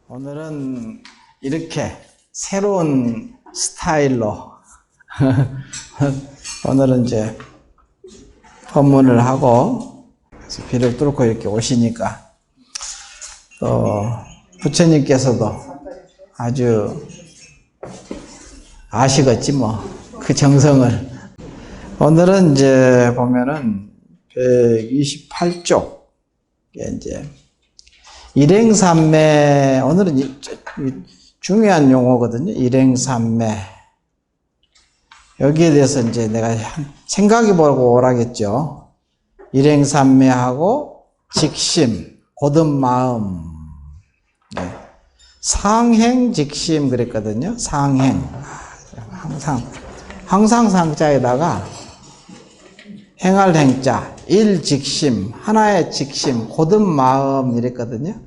오늘은 이렇게 새로운 스타일로 오늘은 이제 법문을 하고 비를 뚫고 이렇게 오시니까 또 부처님께서도 아주 아시겠지 뭐 그 정성을. 오늘은 이제 보면은 128쪽 이제 일행삼매, 오늘은 중요한 용어거든요. 일행삼매. 여기에 대해서 이제 내가 생각해보고 오라겠죠. 일행삼매하고 직심, 곧은 마음. 네. 상행직심 그랬거든요. 상행. 항상 상자에다가 행할 행자, 일직심, 하나의 직심, 곧은 마음 이랬거든요.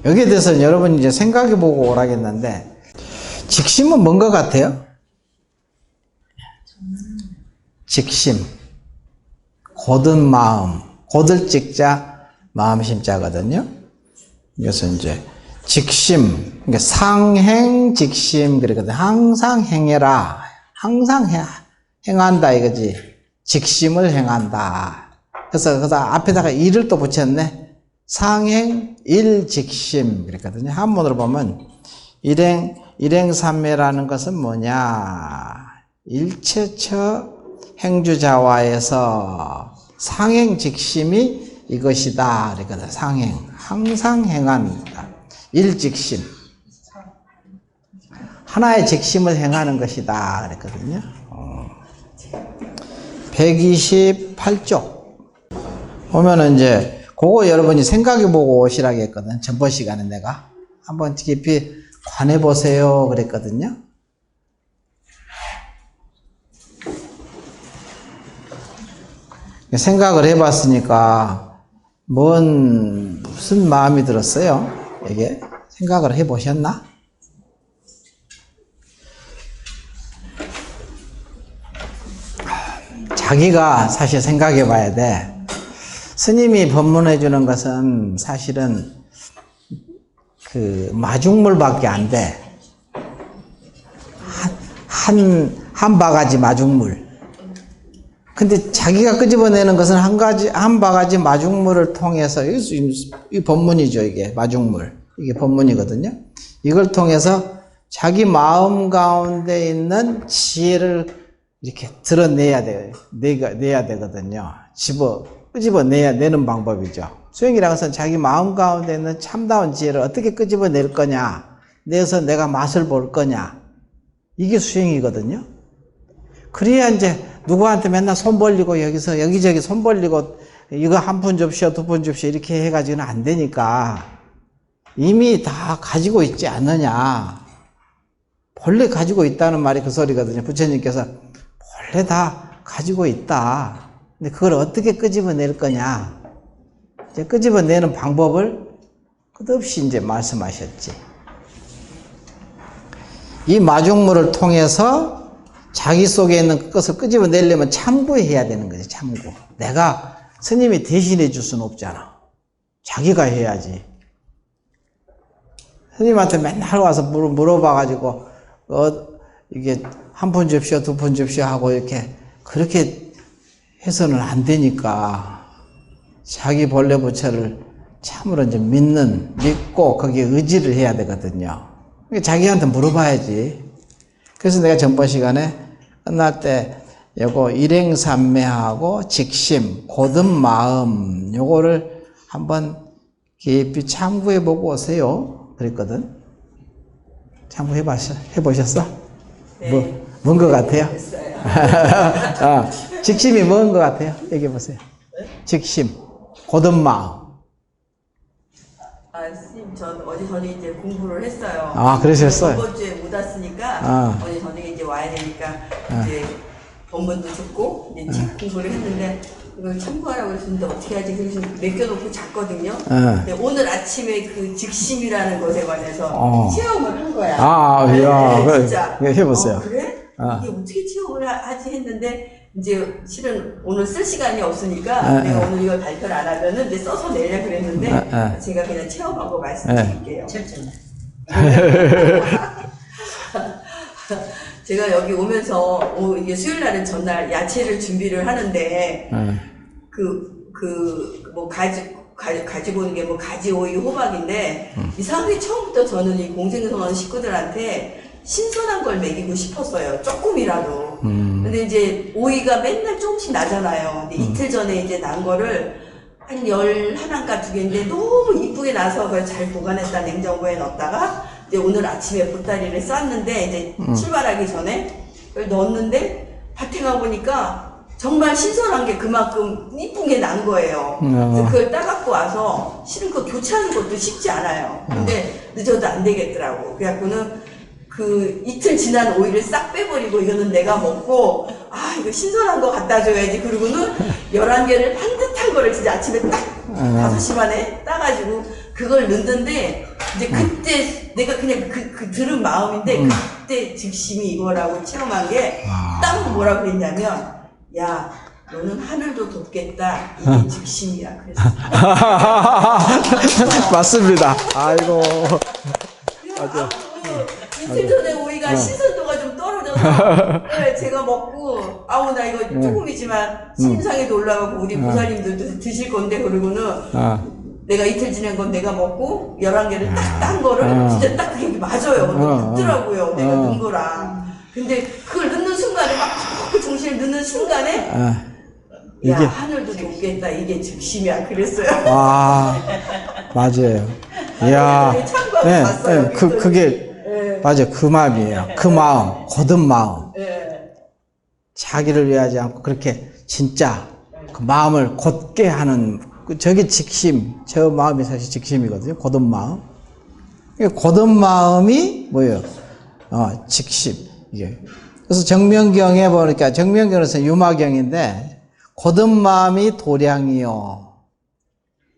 여기에 대해서 여러분이 이제 생각해보고 오라겠는데, 직심은 뭔 것 같아요? 직심, 곧은 마음, 곧을 직자, 마음 심자거든요. 그래서 이제 직심, 그러니까 상행 직심 그러거든. 항상 행해라. 항상 행한다 이거지. 직심을 행한다. 그래서 앞에다가 일을 또 붙였네. 상행 일직심 그랬거든요. 한문으로 보면 일행삼매라는 것은 뭐냐? 일체처 행주자와에서 상행 직심이 이것이다 그랬거든. 상행, 항상 행한다. 일직심, 하나의 직심을 행하는 것이다 그랬거든요. 128쪽 보면은 이제 그거 여러분이 생각해보고 오시라고 했거든. 전번 시간에 내가 한번 깊이 관해보세요 그랬거든요. 생각을 해봤으니까 무슨 마음이 들었어요? 이게 생각을 해보셨나? 자기가 사실 생각해 봐야 돼. 스님이 법문해 주는 것은 사실은 그 마중물밖에 안 돼. 한 바가지 마중물. 근데 자기가 끄집어내는 것은 한 바가지 마중물을 통해서, 이 법문이죠, 이게 마중물. 이게 법문이거든요. 이걸 통해서 자기 마음 가운데 있는 지혜를 이렇게 드러내야 돼요. 내야 되거든요. 끄집어내는 방법이죠. 수행이라는 것은 자기 마음 가운데 있는 참다운 지혜를 어떻게 끄집어낼 거냐, 내서 내가 맛을 볼 거냐, 이게 수행이거든요. 그래야 이제 누구한테 맨날 손 벌리고 여기서 여기저기 손 벌리고 이거 한 푼 줍시오, 두 푼 줍시오 이렇게 해가지고는 안 되니까 이미 다 가지고 있지 않느냐. 본래 가지고 있다는 말이 그 소리거든요. 부처님께서 본래 다 가지고 있다. 근데 그걸 어떻게 끄집어낼 거냐. 이제 끄집어내는 방법을 끝없이 이제 말씀하셨지. 이 마중물을 통해서 자기 속에 있는 것을 끄집어내려면 참고해야 되는 거지, 참고. 내가 스님이 대신해 줄 수는 없잖아. 자기가 해야지. 스님한테 맨날 와서 물어봐가지고, 이게 한 푼 줍시오, 두 푼 줍시오 하고 이렇게, 그렇게 해서는 안 되니까, 자기 본래 부처를 참으로 이제 믿고 거기에 의지를 해야 되거든요. 자기한테 물어봐야지. 그래서 내가 전번 시간에 끝날 때 요거 일행삼매하고 직심, 곧은 마음 요거를 한번 깊이 참고해보고 오세요 그랬거든. 해보셨어? 네. 뭔 것 같아요? 직심이 뭔 것 같아요? 얘기해보세요. 직심, 곧은 마음. 스님, 전 어제 저녁에 이제 공부를 했어요. 그러셨어요? 이번 주에 못 왔으니까, 어제 저녁에 이제 와야 되니까, 이제 본문도 듣고, 이제 책 공부를 했는데, 이걸 참고하라고 그랬는데 어떻게 하지? 그래서 맡겨놓고 잤거든요. 근데 오늘 아침에 그 직심이라는 것에 관해서 체험을 한 거야. 야, 네, 진짜. 해보세요. 그래? 이게 어떻게 체험을 하지 했는데, 이제 실은 오늘 쓸 시간이 없으니까 내가 오늘 이걸 발표를 안 하면은 이제 써서 내려 그랬는데 제가 그냥 체험하고 말씀드릴게요. 제가 여기 오면서 이게 수요일 날은 전날 야채를 준비를 하는데 뭐 가지고 오는 게 뭐 가지, 오이, 호박인데 이상하게 처음부터 저는 이 공생선 식구들한테 신선한 걸 먹이고 싶었어요. 조금이라도. 근데 이제 오이가 맨날 조금씩 나잖아요. 근데 이틀 전에 이제 난 거를 한 11가 2개인데 너무 이쁘게 나서 그걸 잘 보관했다 냉장고에 넣었다가 이제 오늘 아침에 보따리를 쌌는데 이제 출발하기 전에 그걸 넣었는데 밭에 가보니까 정말 신선한 게 그만큼 이쁜 게 난 거예요. 그래서 그걸 따갖고 와서 실은 그거 교체하는 것도 쉽지 않아요. 근데 늦어도 안 되겠더라고. 그래갖고는 그 이틀 지난 오이를 싹 빼버리고 이거는 내가 먹고 이거 신선한 거 갖다 줘야지. 그러고는 11개를 반듯한 거를 진짜 아침에 딱 5시 반에 따가지고 그걸 넣는데 이제 그때 내가 그냥 그 들은 마음인데 그때 즉심이 이거라고 체험한 게 딱 뭐라 그랬냐면 야 너는 하늘도 돕겠다. 이게 즉심이야. 그래서 맞습니다. 아이고. 맞아. 이틀 전에 오이가 신선도가 좀 떨어져서 제가 먹고 나 이거 조금이지만 신임상에도 올라가고 우리 보살님들도 드실 건데 그러고는 내가 이틀 지난 건 내가 먹고 11개를 딱 딴 거를 진짜 딱 그게 맞아요. 맞더라고요. 내가 넣은 거랑. 근데 그걸 넣는 순간에 막 정신을 넣는 순간에 야 하늘도 돕겠다. 이게 즉심이야. 그랬어요. 맞아요. 이야. 참고하고 봤어요. 그게 맞아요. 그 마음이에요. 그 마음, 거듭 마음. 자기를 위하지 않고 그렇게 진짜 그 마음을 곧게 하는 저게 직심, 저 마음이 사실 직심이거든요. 거듭 마음. 거듭 마음이 뭐예요? 직심. 이게. 그래서 정명경에 보니까 정명경에서 유마경인데 거듭 마음이 도량이요.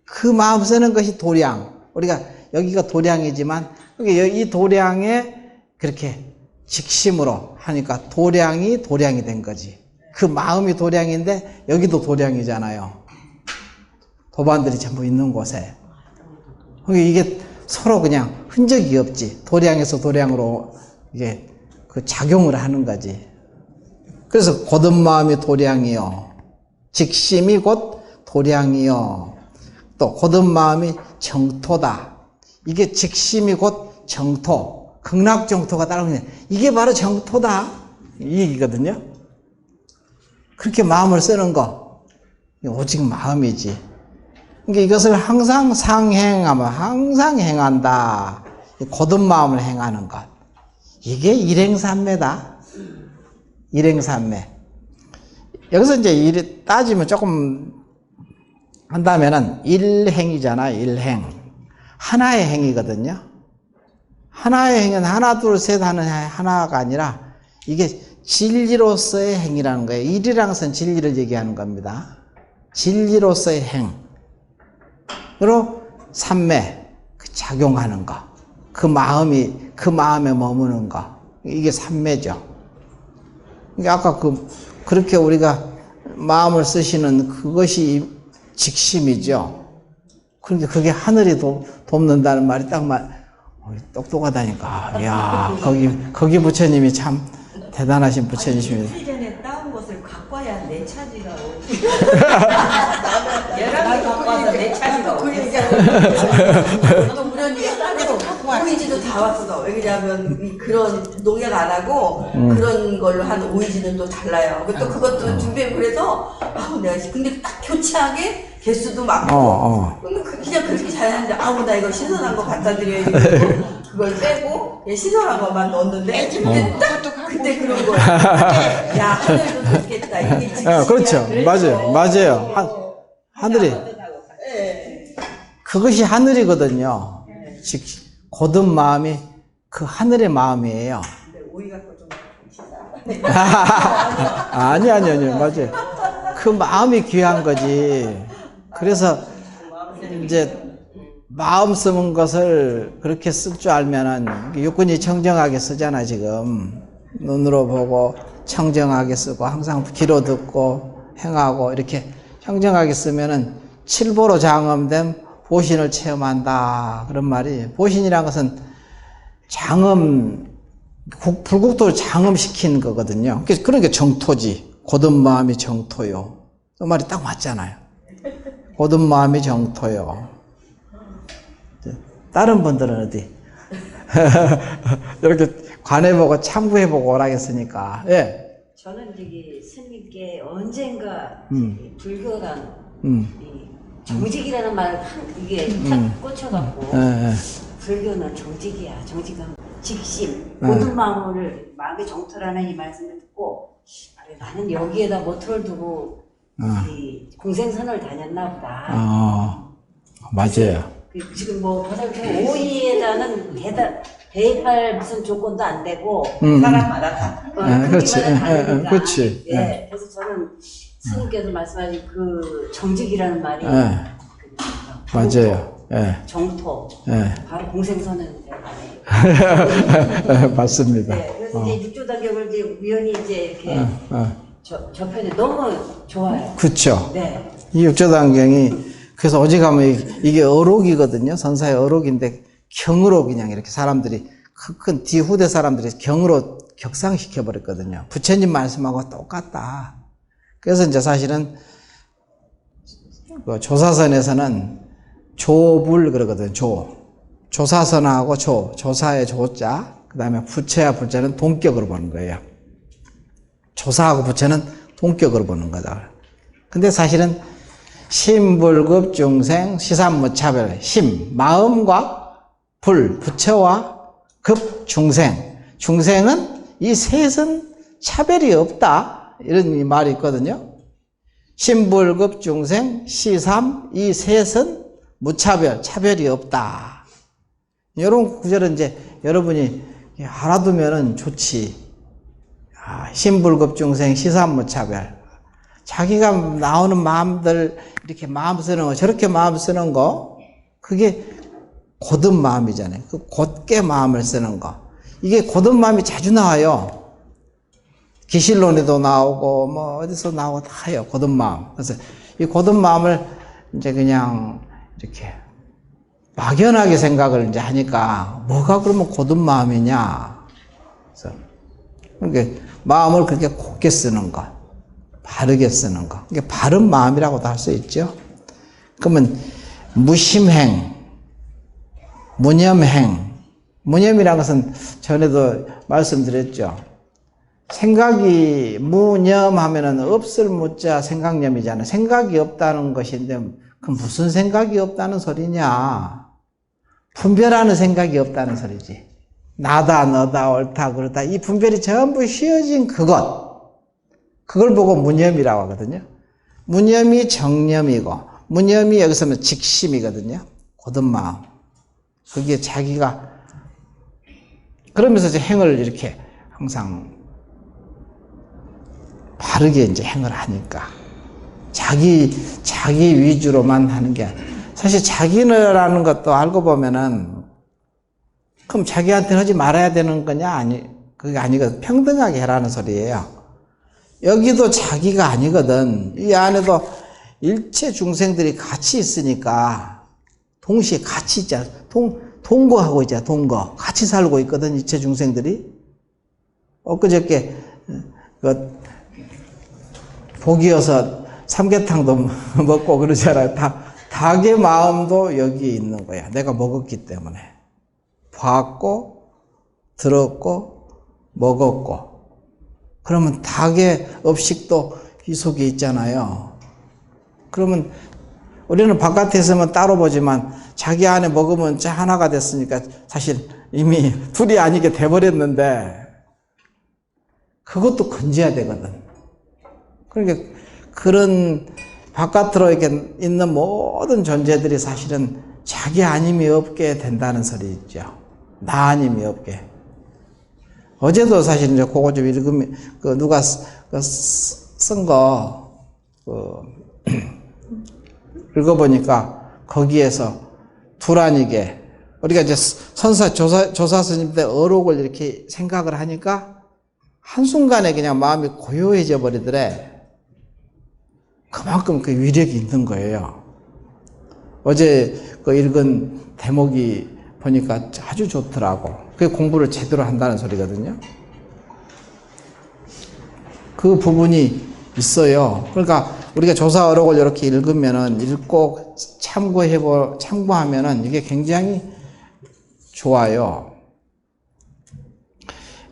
그 마음 쓰는 것이 도량. 우리가 여기가 도량이지만 이 도량에 그렇게 직심으로 하니까 도량이 된 거지. 그 마음이 도량인데 여기도 도량이잖아요. 도반들이 전부 있는 곳에. 이게 서로 그냥 흔적이 없지. 도량에서 도량으로 이게 그 작용을 하는 거지. 그래서 거듭 마음이 도량이요. 직심이 곧 도량이요. 또 거듭 마음이 정토다. 이게 직심이 곧 정토, 극락정토가 따라오는 이게 바로 정토다 이 얘기거든요. 그렇게 마음을 쓰는 거 오직 마음이지. 그러니까 이것을 항상 상행하면 항상 행한다. 거듭 마음을 행하는 것. 이게 일행삼매다. 일행삼매. 여기서 이제 따지면 조금 한다면은 일행이잖아. 일행. 하나의 행이거든요. 하나의 행은 하나, 둘, 셋 하는 하나가 아니라 이게 진리로서의 행이라는 거예요. 일이라는 것은 진리를 얘기하는 겁니다. 진리로서의 행. 그리고 삼매, 그 작용하는 거. 그 마음에 머무는 거. 이게 삼매죠. 그러니까 아까 그렇게 우리가 마음을 쓰시는 그것이 직심이죠. 그런데 그게 하늘이 돕는다는 말이 똑똑하다니까. 이야, 거기 부처님이 참 대단하신 부처님이십니다. 이틀 전에 따온 것을 갖고 와야 내 차지가 오지. 11개 갖고 와서 내 차지가 오지. 또 우연히 오이지도 다 왔어. 왜냐하면 그런 농약 안 하고 그런 걸로 한 오이지는 또 달라요. 또 그것도 준비해 그래서 내가 근데 딱 교체하게 개수도 많고 그냥 그렇게 잘 했는데 나 이거 신선한 거 갖다 드려야지. 그걸 빼고 신선한 것만 넣었는데 그때 그런 거야. 야 하늘도 좋겠다. 이게 직심이야. 그렇죠. 맞아요. 하늘이 그것이 하늘이거든요. 즉 거듭 마음이 그 하늘의 마음이에요. 오이 갖고 좀 아니요. 맞아요. 그 마음이 귀한 거지. 그래서 이제 마음 쓰는 것을 그렇게 쓸 줄 알면은 육군이 청정하게 쓰잖아. 지금 눈으로 보고 청정하게 쓰고 항상 귀로 듣고 행하고 이렇게 청정하게 쓰면은 칠보로 장엄된 보신을 체험한다. 그런 말이, 보신이라는 것은 장엄, 불국토를 장엄시킨 거거든요. 그러니까 정토지. 고든 마음이 정토요. 그 말이 딱 맞잖아요. 고든 마음이 정토요. 다른 분들은 어디? 이렇게 관해보고 참고해보고 오라겠으니까. 예. 저는 저기 스님께 언젠가 불교가 이 정직이라는 말을 이게 탁 꽂혀갖고 불교는 정직이야. 정직은 직심, 모든 마음을 마음의 정토라는 이 말씀을 듣고 그래, 나는 여기에다 모토를 두고 이 공생선을 다녔나 보다. 맞아요. 지금 뭐 보살펴 오이에다는 대입할 무슨 조건도 안 되고 사람마다 다. 그렇지. 다르니까. 그렇지. 예, 그래서 저는 스님께서 말씀하신 그 정직이라는 말이 맞아요. 예. 정토, 바로 공생선은 들어가네요. 맞습니다. 네, 그래서 이제 육조단격을 이제 우연히 이제 이렇게 접했는데 너무 좋아요. 그렇죠. 네. 이 육조단경이 그래서 어제 가면 이게 어록이거든요. 선사의 어록인데 경으로 그냥 이렇게 사람들이 큰 뒤후대 사람들이 경으로 격상시켜 버렸거든요. 부처님 말씀하고 똑같다. 그래서 이제 사실은 그 조사선에서는 조불 그러거든요. 조사선하고 조사의 조자, 그 다음에 부처와 불자는 동격으로 보는 거예요. 조사하고 부처는 동격으로 보는 거죠. 근데 사실은 심불급 중생 시삼무차별, 심 마음과 불 부처와 급 중생은 이 셋은 차별이 없다, 이런 말이 있거든요. 심불급 중생 시삼, 이 셋은 무차별, 차별이 없다. 이런 구절은 이제 여러분이 알아두면은 좋지. 심불급 중생 시삼무차별. 자기가 나오는 마음들, 이렇게 마음 쓰는 거, 저렇게 마음 쓰는 거, 그게 고든 마음이잖아요. 그 곧게 마음을 쓰는 거. 이게 고든 마음이 자주 나와요. 기실론에도 나오고, 뭐, 어디서 나오고 다 해요. 고든 마음. 그래서 이 고든 마음을 이제 그냥 이렇게 막연하게 생각을 이제 하니까, 뭐가 그러면 고든 마음이냐. 그래서, 그러니까 마음을 그렇게 곧게 쓰는 거. 바르게 쓰는 거. 이게 바른 마음이라고도 할 수 있죠. 그러면 무심행, 무념행. 무념이라는 것은 전에도 말씀드렸죠. 생각이 무념하면은 없을 무자 생각념이잖아요. 생각이 없다는 것인데 그 무슨 생각이 없다는 소리냐. 분별하는 생각이 없다는 소리지. 나다 너다 옳다 그렇다 이 분별이 전부 휘어진 그것. 그걸 보고 무념이라고 하거든요. 무념이 정념이고, 무념이 여기서는 직심이거든요. 고든 마음. 그게 자기가, 그러면서 이제 행을 이렇게 항상 바르게 이제 행을 하니까. 자기 위주로만 하는 게, 사실 자기라는 것도 알고 보면은, 그럼 자기한테는 하지 말아야 되는 거냐? 그게 아니거든. 평등하게 해라는 소리예요. 여기도 자기가 아니거든. 이 안에도 일체 중생들이 같이 있으니까 동시에 같이 있잖아. 동거하고 있잖아. 동거. 같이 살고 있거든. 일체 중생들이. 엊그저께 복이어서 삼계탕도 먹고 그러잖아요. 닭의 마음도 여기에 있는 거야. 내가 먹었기 때문에. 봤고 들었고 먹었고. 그러면 닭의 업식도 이 속에 있잖아요. 그러면 우리는 바깥에서만 따로 보지만 자기 안에 먹으면 하나가 됐으니까 사실 이미 둘이 아니게 돼버렸는데 그것도 건져야 되거든. 그러니까 그런 바깥으로 이렇게 있는 모든 존재들이 사실은 자기 아님이 없게 된다는 소리 있죠. 나 아님이 없게. 어제도 사실 이제 그거 좀 읽으면, 누가 쓴 거, 읽어보니까 거기에서 둘 아니게, 우리가 이제 조사 스님 때 어록을 이렇게 생각을 하니까 한순간에 그냥 마음이 고요해져 버리더래. 그만큼 그 위력이 있는 거예요. 어제 그 읽은 대목이 보니까 아주 좋더라고. 그게 공부를 제대로 한다는 소리거든요. 그 부분이 있어요. 그러니까 우리가 조사어록을 이렇게 읽으면은, 읽고 참고하면은 이게 굉장히 좋아요.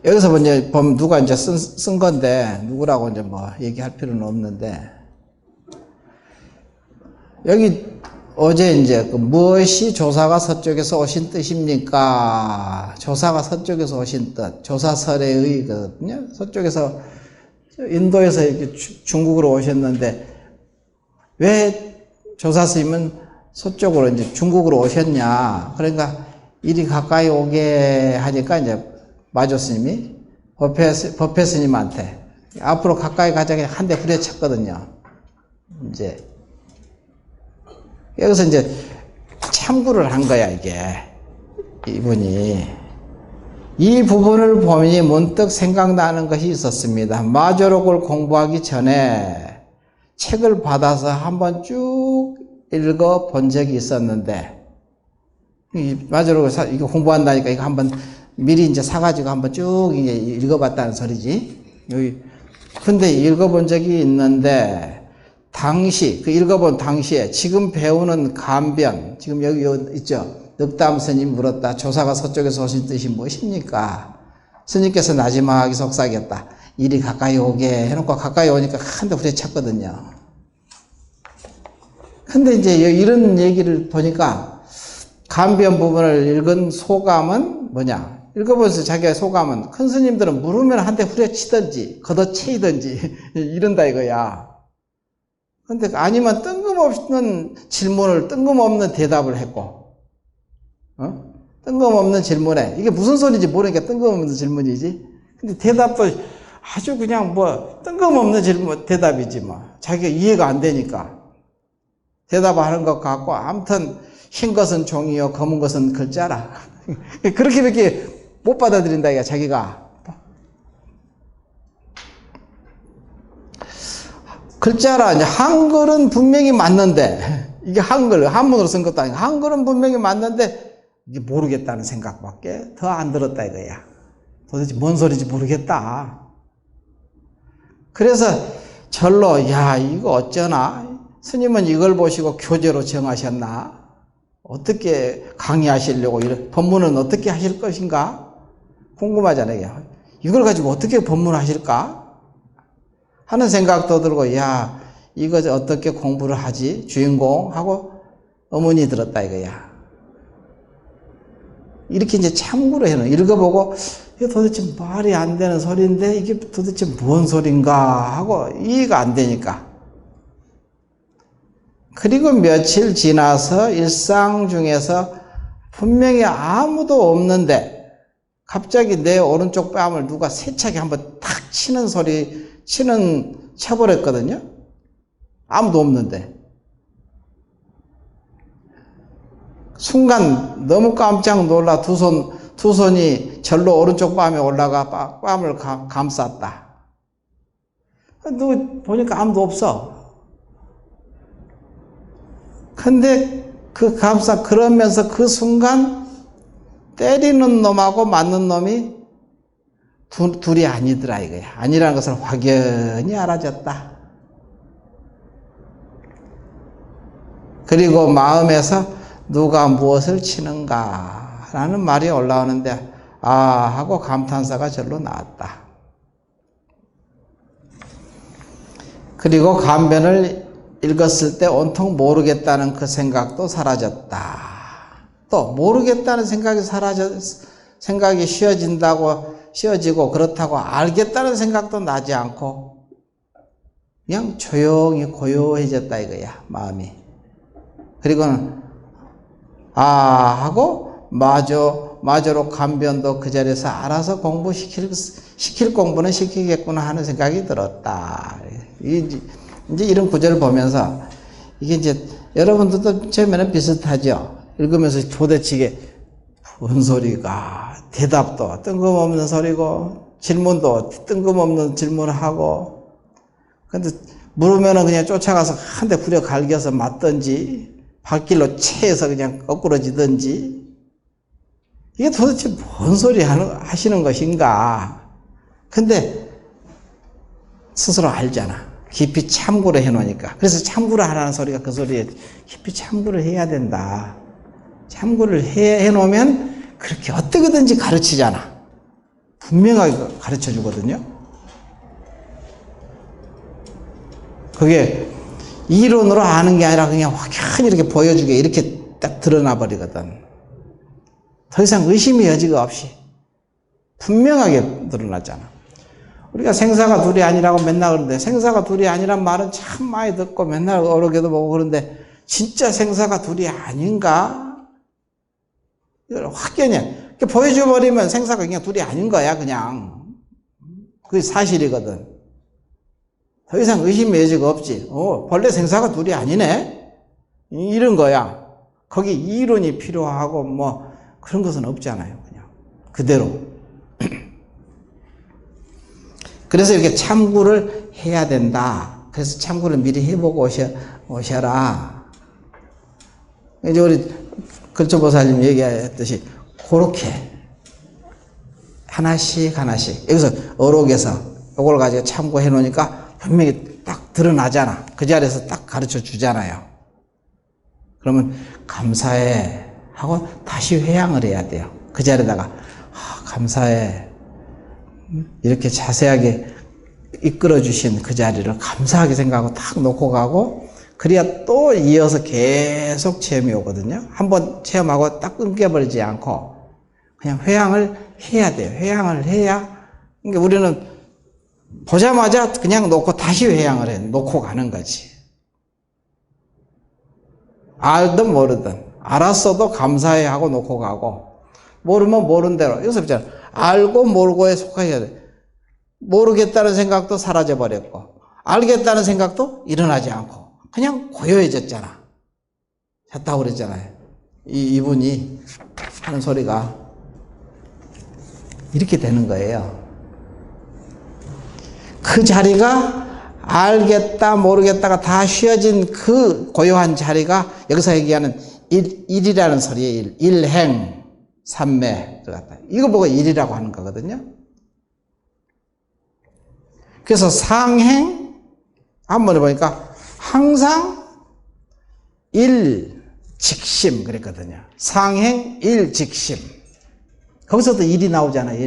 여기서 이제 보면 누가 이제 쓴 건데, 누구라고 이제 뭐 얘기할 필요는 없는데, 여기 어제 이제 그 무엇이 조사가 서쪽에서 오신 뜻입니까? 조사가 서쪽에서 오신 뜻, 조사설의 의거든요. 서쪽에서, 인도에서 이렇게 중국으로 오셨는데, 왜 조사 스님은 서쪽으로 이제 중국으로 오셨냐? 그러니까 이리 가까이 오게 하니까 이제 마조 스님이 법회 스님한테 앞으로 가까이 가자고 한 대 후려쳤거든요. 이제 여기서 이제 참고를 한 거야, 이게. 이분이. 이 부분을 보니 문득 생각나는 것이 있었습니다. 마조록을 공부하기 전에 책을 받아서 한번 쭉 읽어 본 적이 있었는데, 이 마조록을 이거 공부한다니까 이거 한번 미리 이제 사가지고 한번 쭉 이제 읽어봤다는 소리지. 여기. 근데 읽어본 적이 있는데, 그 읽어본 당시에 지금 배우는 감변, 지금 여기 있죠? 늑담 스님 물었다. 조사가 서쪽에서 오신 뜻이 무엇입니까? 스님께서 나지막하게 속삭였다. 이리 가까이 오게 해놓고 가까이 오니까 한 대 후려쳤거든요. 근데 이제 이런 얘기를 보니까 감변 부분을 읽은 소감은 뭐냐? 읽어보면서 자기의 소감은 큰 스님들은 물으면 한 대 후려치든지 걷어채이든지 이런다 이거야. 근데 아니면 뜬금없는 질문을 뜬금없는 대답을 했고, 뜬금없는 질문에 이게 무슨 소리인지 모르니까 뜬금없는 질문이지. 근데 대답도 아주 그냥 뭐 뜬금없는 질문 대답이지 뭐. 자기가 이해가 안 되니까 대답하는 것 같고, 아무튼 흰 것은 종이요 검은 것은 글자라. 그렇게밖에 못 받아들인다 이거 자기가. 글자라, 이제 한글은 분명히 맞는데, 이게 한문으로 쓴 것도 아니고, 한글은 분명히 맞는데, 이게 모르겠다는 생각밖에 더 안 들었다 이거야. 도대체 뭔 소리인지 모르겠다. 그래서 절로, 야, 이거 어쩌나? 스님은 이걸 보시고 교재로 정하셨나? 어떻게 강의하시려고, 법문은 어떻게 하실 것인가? 궁금하잖아요. 이걸 가지고 어떻게 법문하실까? 하는 생각도 들고, 야, 이거 어떻게 공부를 하지? 주인공? 하고 의문이 들었다 이거야. 이렇게 이제 참고로 해놓은, 읽어보고, 이게 도대체 말이 안 되는 소리인데, 이게 도대체 뭔 소린가? 하고 이해가 안 되니까. 그리고 며칠 지나서 일상 중에서 분명히 아무도 없는데, 갑자기 내 오른쪽 뺨을 누가 세차게 한번 탁 쳐버렸거든요. 아무도 없는데. 순간 너무 깜짝 놀라 두 손이 절로 오른쪽 뺨에 올라가 뺨을 감쌌다. 누구 보니까 아무도 없어. 근데 그러면서 그 순간 때리는 놈하고 맞는 놈이 둘이 아니더라 이거야. 아니라는 것을 확연히 알아졌다. 그리고 마음에서 누가 무엇을 치는가 라는 말이 올라오는데, 아 하고 감탄사가 절로 나왔다. 그리고 감변을 읽었을 때 온통 모르겠다는 그 생각도 사라졌다. 또 모르겠다는 생각이 쉬어지고 그렇다고 알겠다는 생각도 나지 않고 그냥 조용히 고요해졌다 이거야, 마음이. 그리고는 하고 마저로 감변도 그 자리에서 알아서 시킬 공부는 시키겠구나 하는 생각이 들었다. 이제 이런 구절을 보면서 이게 이제 여러분들도 처음에는 비슷하죠. 읽으면서 도대체 이게 뭔 소리가, 대답도 뜬금없는 소리고 질문도 뜬금없는 질문을 하고, 근데 물으면은 그냥 쫓아가서 한 대 부려 갈겨서 맞든지, 발길로 채해서 그냥 거꾸러지든지, 이게 도대체 뭔 소리 하시는 것인가. 근데 스스로 알잖아. 깊이 참고를 해놓으니까. 그래서 참고를 하라는 소리가 그 소리에 깊이 참고를 해야 된다. 참고를 해놓으면 그렇게 어떻게든지 가르치잖아. 분명하게 가르쳐 주거든요. 그게 이론으로 아는 게 아니라 그냥 확연히 이렇게 보여주게 이렇게 딱 드러나 버리거든. 더 이상 의심의 여지가 없이 분명하게 드러나잖아. 우리가 생사가 둘이 아니라고 맨날 그러는데, 생사가 둘이 아니란 말은 참 많이 듣고 맨날 어록에도 보고 그러는데, 진짜 생사가 둘이 아닌가? 이걸 확연히 보여줘버리면 생사가 그냥 둘이 아닌 거야, 그냥. 그게 사실이거든. 더 이상 의심의 여지가 없지. 본래 생사가 둘이 아니네? 이런 거야. 거기 이론이 필요하고 뭐 그런 것은 없잖아요, 그냥. 그대로. 그래서 이렇게 참고를 해야 된다. 그래서 참고를 미리 해보고 오셔라. 이제 우리 근처보살님 얘기했듯이 그렇게 하나씩 여기서 어록에서 이걸 가지고 참고해 놓으니까 분명히 딱 드러나잖아. 그 자리에서 딱 가르쳐 주잖아요. 그러면 감사해 하고 다시 회양을 해야 돼요. 그 자리에다가 감사해, 이렇게 자세하게 이끌어 주신 그 자리를 감사하게 생각하고 탁 놓고 가고, 그래야 또 이어서 계속 체험이 오거든요. 한번 체험하고 딱 끊겨버리지 않고 그냥 회양을 해야 돼요. 회양을 해야, 그러니까 우리는 보자마자 그냥 놓고 다시 회양을 해. 놓고 가는 거지. 알든 모르든, 알았어도 감사해 하고 놓고 가고, 모르면 모른 대로. 여기서 있잖아. 알고 모르고에 속하셔야 돼. 모르겠다는 생각도 사라져 버렸고, 알겠다는 생각도 일어나지 않고, 그냥 고요해졌잖아. 잤다고 그랬잖아요. 이분이 하는 소리가 이렇게 되는 거예요. 그 자리가 알겠다 모르겠다가 다 쉬어진 그 고요한 자리가 여기서 얘기하는 일이라는 소리예요. 일행 삼매 들어갔다. 이거 보고 일이라고 하는 거거든요. 그래서 상행 한번 해보니까 항상 일직심 그랬거든요. 상행 일직심. 거기서도 일이 나오잖아요.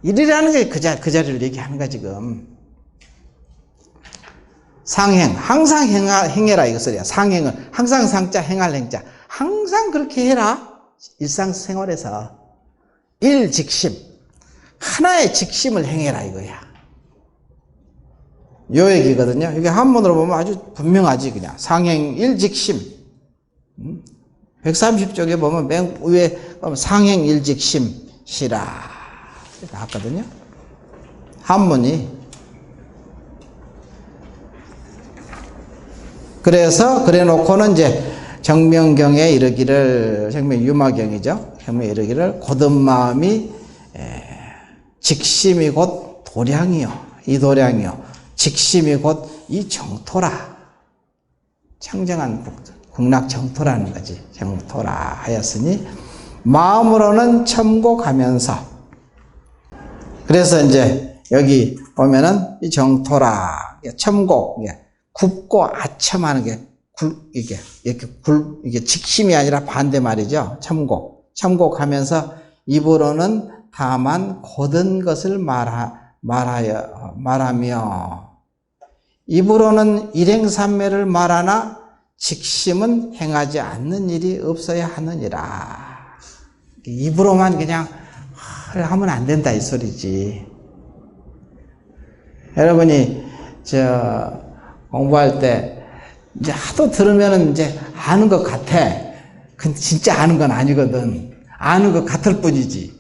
일이라는 게 그 자리를 얘기하는 거야 지금. 상행, 항상 행해라 이거 소리야. 상행은 항상 상자, 행할 행자. 항상 그렇게 해라. 일상생활에서 일직심, 하나의 직심을 행해라 이거야. 요 얘기거든요. 이게 한문으로 보면 아주 분명하지 그냥. 상행 일직심. 130쪽에 보면 맨 위에 상행 일직심 시라 나왔거든요. 한문이. 그래서 그래 놓고는 이제 정명경에 이르기를, 정명유마경이죠. 정명에 이르기를 고든 마음이 직심이 곧 도량이요. 이 도량이요. 직심이 곧 이 정토라. 청정한 국락 정토라는 거지. 정토라 하였으니 마음으로는 첨곡하면서. 그래서 이제 여기 보면은 이 정토라, 첨곡, 굽고 아첨하는 게 이게 직심이 아니라 반대 말이죠. 첨곡하면서 입으로는 다만 고든 것을 말하며 입으로는 일행삼매를 말하나 직심은 행하지 않는 일이 없어야 하느니라. 입으로만 그냥 하면 안 된다 이 소리지. 여러분이 공부할 때 이제 하도 들으면은 이제 아는 것 같아. 근데 진짜 아는 건 아니거든. 아는 것 같을 뿐이지.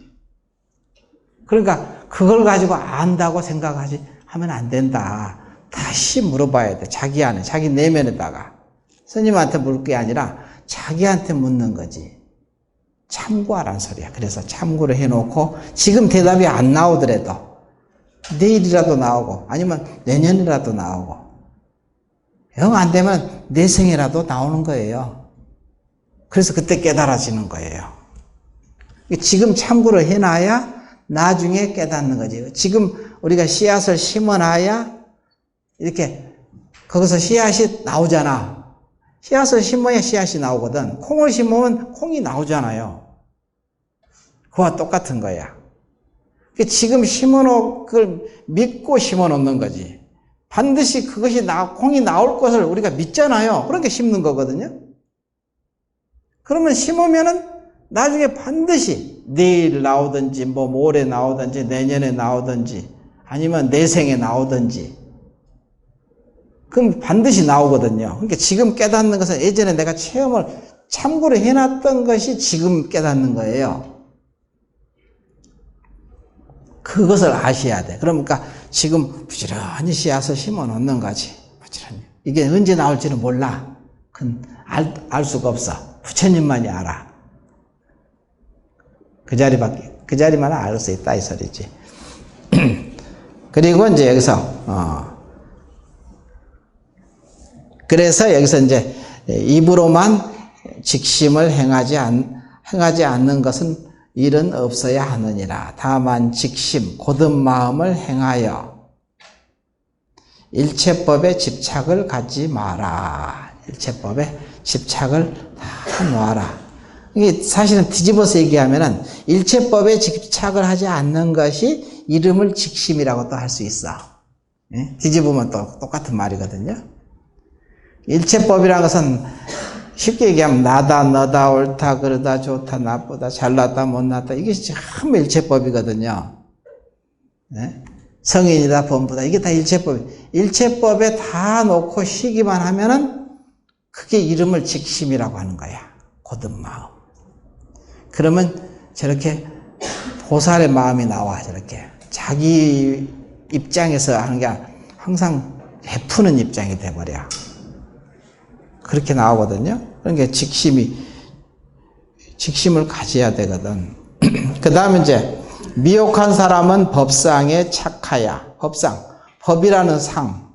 그러니까 그걸 가지고 안다고 하면 안 된다. 다시 물어봐야 돼. 자기 안에, 자기 내면에다가. 스님한테 물을 게 아니라 자기한테 묻는 거지. 참고하라는 소리야. 그래서 참고를 해놓고 지금 대답이 안 나오더라도 내일이라도 나오고 아니면 내년이라도 나오고 영 안 되면 내생이라도 나오는 거예요. 그래서 그때 깨달아지는 거예요. 지금 참고로 해놔야 나중에 깨닫는 거지. 지금 우리가 씨앗을 심어놔야 이렇게 거기서 씨앗이 나오잖아. 씨앗을 심어야 씨앗이 나오거든. 콩을 심으면 콩이 나오잖아요. 그와 똑같은 거야. 지금 심어놓은 걸 믿고 심어놓는 거지. 반드시 그것이 콩이 나올 것을 우리가 믿잖아요. 그러니까 심는 거거든요. 그러면 심으면은 나중에 반드시 내일 나오든지 뭐 모레 나오든지 내년에 나오든지 아니면 내생에 나오든지 그럼 반드시 나오거든요. 그러니까 지금 깨닫는 것은 예전에 내가 체험을 참고로 해놨던 것이 지금 깨닫는 거예요. 그것을 아셔야 돼. 그러니까 지금 부지런히 씨앗을 심어 놓는 거지. 부지런히. 이게 언제 나올지는 몰라. 그건 알 수가 없어. 부처님만이 알아. 그 자리만 알 수 있다 이 소리지. 그리고 이제 여기서 그래서 여기서 이제 입으로만 직심을 행하지 않는 것은 일은 없어야 하느니라. 다만 직심 곧은 마음을 행하여 일체법에 집착을 갖지 마라. 일체법에 집착을 다 놓아라. 이게 사실은 뒤집어서 얘기하면은 일체법에 집착을 하지 않는 것이 이름을 직심이라고 또 할 수 있어. 예? 뒤집으면 또 똑같은 말이거든요. 일체법이라는 것은 쉽게 얘기하면 나다, 너다, 옳다, 그러다, 좋다, 나쁘다, 잘났다, 못났다 이게 전부 일체법이거든요. 네? 성인이다, 범부다 이게 다 일체법. 일체법에 다 놓고 쉬기만 하면은 그게 이름을 직심이라고 하는 거야. 곧은 마음. 그러면 저렇게 보살의 마음이 나와. 저렇게 자기 입장에서 하는 게 항상 베푸는 입장이 돼버려. 그렇게 나오거든요. 그러니까 직심을 가져야 되거든. 그 다음에 이제 미혹한 사람은 법상에 착하야. 법이라는 상.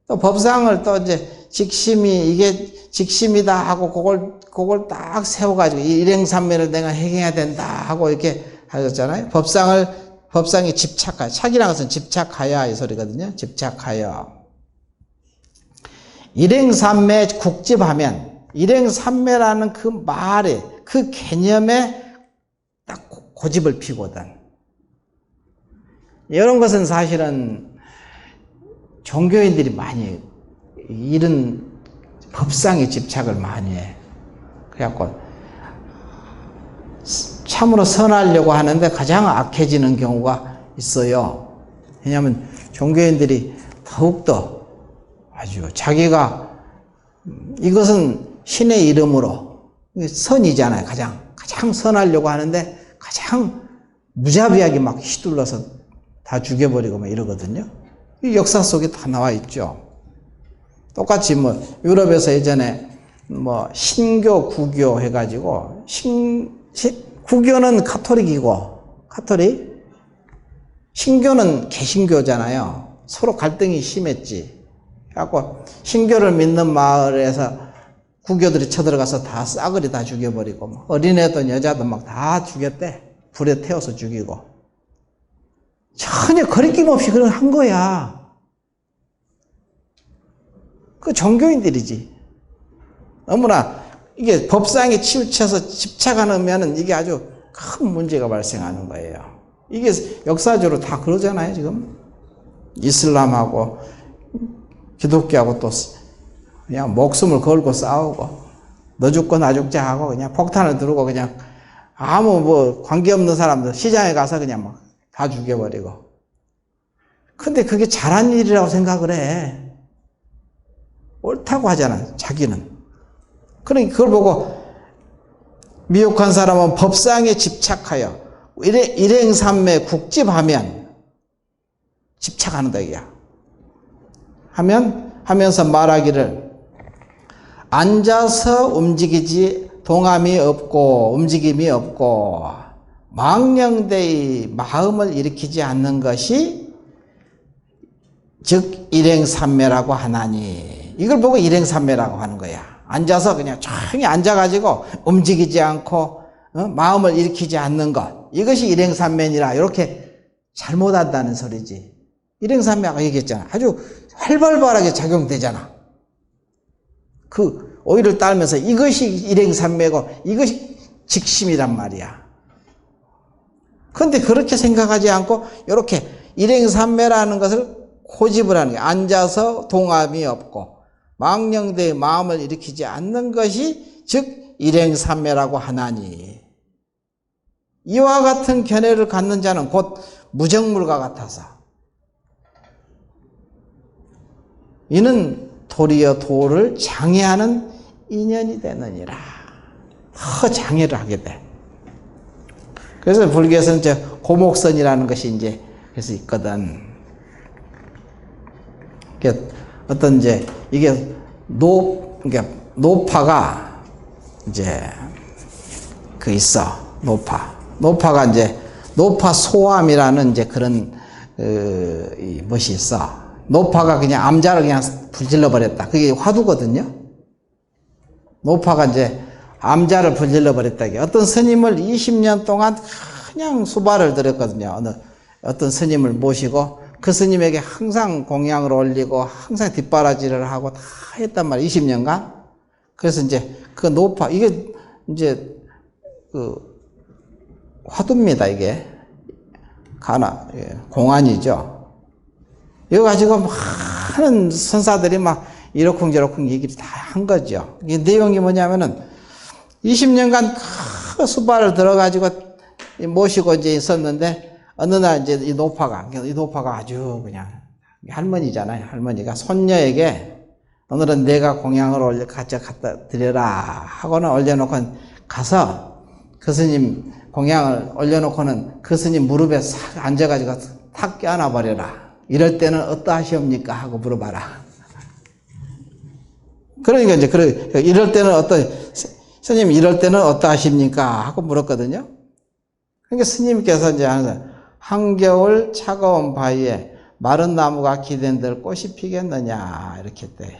또 법상을 또 이제 이게 직심이다 하고 그걸 딱 세워가지고 일행삼매를 내가 행해야 된다 하고 이렇게 하셨잖아요. 법상에 집착하여. 착이라는 것은 집착하여 이 소리거든요. 집착하여. 일행삼매 국집하면 일행삼매라는 그 말에 그 개념에 딱 고집을 피거든. 이런 것은 사실은 종교인들이 많이 이런 법상에 집착을 많이 해. 그래갖고 참으로 선하려고 하는데 가장 악해지는 경우가 있어요. 왜냐하면 종교인들이 더욱더 아주 자기가 이것은 신의 이름으로 선이잖아요. 가장 선하려고 하는데 가장 무자비하게 막 휘둘러서 다 죽여버리고 막 이러거든요. 이 역사 속에 다 나와 있죠. 똑같이 뭐 유럽에서 예전에 뭐 신교, 구교 해가지고 구교는 카톨릭이고 신교는 개신교잖아요. 서로 갈등이 심했지. 그래갖고 신교를 믿는 마을에서 구교들이 쳐들어가서 다 싸그리 다 죽여버리고 어린애도 여자도 막 다 죽였대. 불에 태워서 죽이고 전혀 거리낌 없이 그걸 한 거야. 그 종교인들이지. 너무나 이게 법상에 치우쳐서 집착하면은 이게 아주 큰 문제가 발생하는 거예요. 이게 역사적으로 다 그러잖아요, 지금. 이슬람하고 기독교하고 또 그냥 목숨을 걸고 싸우고 너 죽고 나 죽자 하고 그냥 폭탄을 두르고 그냥 아무 뭐 관계없는 사람들 시장에 가서 그냥 막 다 죽여버리고. 근데 그게 잘한 일이라고 생각을 해. 옳다고 하잖아, 자기는. 그러니까 그걸 보고 미혹한 사람은 법상에 집착하여 일행삼매 국집하면 집착한다 이야. 하면서 말하기를 앉아서 동함이 없고 움직임이 없고 망령되이 마음을 일으키지 않는 것이 즉 일행삼매라고 하나니. 이걸 보고 일행삼매라고 하는 거야. 앉아서 그냥 조용히 앉아가지고 움직이지 않고 마음을 일으키지 않는 것, 이것이 일행삼매니라. 이렇게 잘못한다는 소리지. 일행삼매가 얘기했잖아. 아주 활발하게 작용되잖아. 그 오이를 따르면서 이것이 일행삼매고 이것이 직심이란 말이야. 그런데 그렇게 생각하지 않고 이렇게 일행삼매라는 것을 고집을 하는 거야. 앉아서 동함이 없고 망령되의 마음을 일으키지 않는 것이 즉 일행삼매라고 하나니. 이와 같은 견해를 갖는 자는 곧 무정물과 같아서 이는 도리어 도를 장애하는 인연이 되느니라. 더 장애를 하게 돼. 그래서 불교에서는 이제 고목선이라는 것이 이제 그래서 있거든. 어떤 이제 이게 그러니까 노파가 이제 그 있어. 노파가 이제 노파 소암이라는 이제 그런 것이 있어. 노파가 그냥 암자를 그냥 불질러 버렸다. 그게 화두거든요. 노파가 이제 암자를 불질러 버렸다. 어떤 스님을 20년 동안 그냥 수발을 들였거든요. 어떤 스님을 모시고 그 스님에게 항상 공양을 올리고 항상 뒷바라지를 하고 다 했단 말이에요. 20년간. 그래서 이제 그 노파, 이게 이제 그 화두입니다. 이게 공안이죠. 이거 가지고 많은 선사들이 막 이러쿵저러쿵 얘기를 다 한 거죠. 이 내용이 뭐냐면은 20년간 큰 수발을 들어가지고 모시고 이제 있었는데 어느 날 이제 이 노파가 아주 그냥 할머니잖아요. 할머니가 손녀에게 오늘은 내가 공양을 갖다 드려라 하고는 올려놓고 가서 그 스님 공양을 올려놓고는 그 스님 무릎에 싹 앉아가지고 탁 껴안아 버려라. 이럴 때는 어떠하시옵니까? 하고 물어봐라. 그러니까 이제 이럴 때는 스님 이럴 때는 어떠하십니까? 하고 물었거든요. 그러니까 스님께서 이제 한겨울 차가운 바위에 마른 나무가 기댄들 꽃이 피겠느냐 이렇게 했대.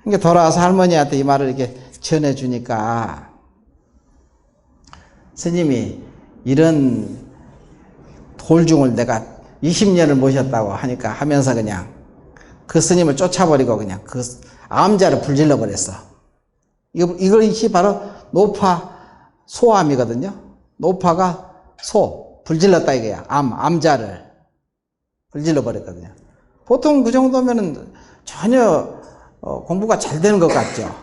그러니까 돌아와서 할머니한테 이 말을 이렇게 전해주니까 스님이 이런 돌중을 내가 20년을 모셨다고 하면서 그냥 그 스님을 쫓아버리고 그냥 그 암자를 불질러 버렸어. 이것이 바로 노파 소암이거든요. 노파가 불질렀다 이거야. 암자를 불질러 버렸거든요. 보통 그 정도면은 전혀 공부가 잘 되는 것 같죠.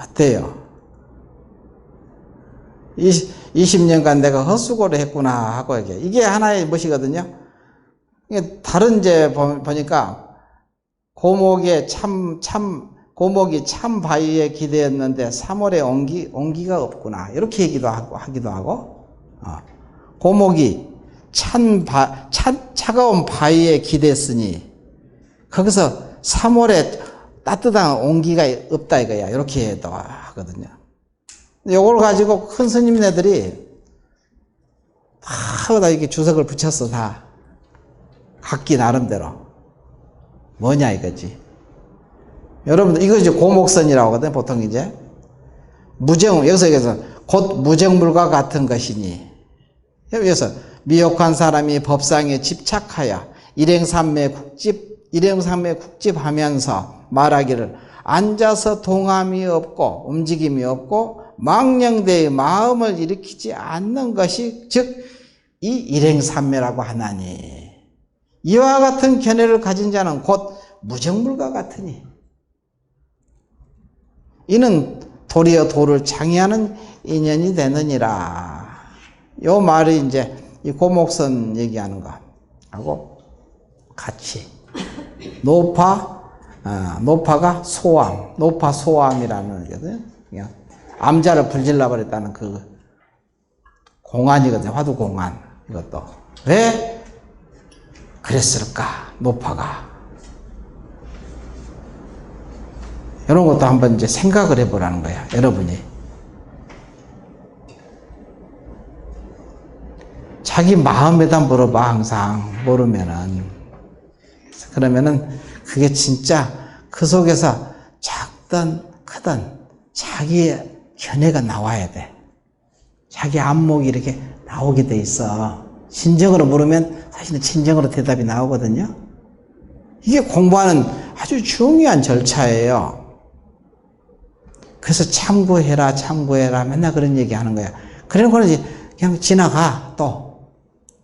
어때요? 20년간 내가 헛수고를 했구나 하고 이게 하나의 것이거든요. 다른 이제 보니까 고목이 참 바위에 기대었는데 3월에 온기가 없구나 이렇게 하기도 하고 고목이 차가운 바위에 기댔으니 거기서 3월에 따뜻한 온기가 없다 이거야. 이렇게 해도 하거든요. 요걸 가지고 큰 스님네들이 다 이렇게 주석을 붙였어. 다 각기 나름대로 뭐냐 이거지. 여러분들 이거 이제 고목선이라고 하거든. 보통 이제 여기서 곧 무정물과 같은 것이니, 여기서 미혹한 사람이 법상에 집착하여 일행삼매 국집하면서 말하기를 앉아서 동함이 없고 움직임이 없고 망령되의 마음을 일으키지 않는 것이 즉 이 일행삼매라고 하나니, 이와 같은 견해를 가진 자는 곧 무정물과 같으니 이는 도리어 도를 장애하는 인연이 되느니라. 요 말이 이제 이 고목선 얘기하는 거하고 같이 노파가 소암, 노파 소암이라는 거거든요. 암자를 불질러 버렸다는 그 공안이거든요. 화두 공안. 이것도 왜 그랬을까? 노파가 이런 것도 한번 이제 생각을 해보라는 거야. 여러분이 자기 마음에다 물어봐, 항상. 모르면은. 그러면은 그게 진짜 그 속에서 작든 크든 자기의 견해가 나와야 돼. 자기 안목이 이렇게 나오게 돼 있어. 진정으로 물으면 사실은 진정으로 대답이 나오거든요. 이게 공부하는 아주 중요한 절차예요. 그래서 참고해라, 참고해라. 맨날 그런 얘기 하는 거야. 그러는 이제 그냥 지나가, 또.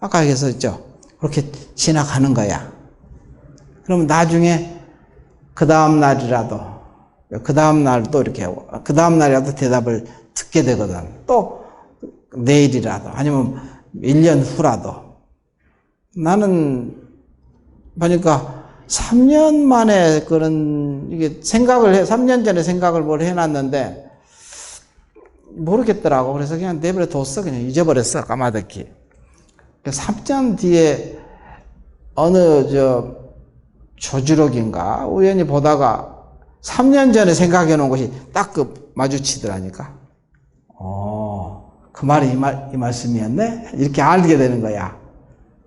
아까 얘기했었죠. 그렇게 지나가는 거야. 그러면 나중에 그 다음날이라도, 그 다음날도 이렇게, 그 다음날이라도 대답을 듣게 되거든. 또 내일이라도, 아니면 1년 후라도. 나는 보니까 3년 만에 그런, 이게 3년 전에 생각을 뭘 해놨는데, 모르겠더라고. 그래서 그냥 내버려 뒀어. 그냥 잊어버렸어. 까마득히. 3년 뒤에 어느 조주록인가 우연히 보다가 3년 전에 생각해 놓은 것이 딱 마주치더라니까. 그 말이 이 말씀이었네? 이렇게 알게 되는 거야.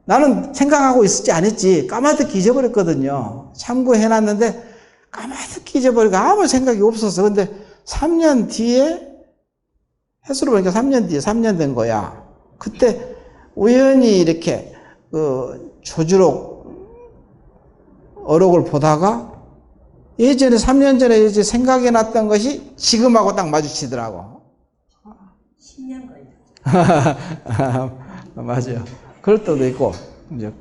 나는 생각하고 있었지 않았지. 까마득히 잊어버렸거든요. 참고해 놨는데 까마득히 잊어버리고 아무 생각이 없었어. 근데 3년 뒤에 횟수로 보니까 3년 뒤에 3년 된 거야. 그때 우연히 이렇게 조주록 어록을 보다가 예전에 3년 전에 이제 생각해 놨던 것이 지금하고 딱 마주치더라고. 10년 걸려. 맞아요. 그럴 때도 있고. 이제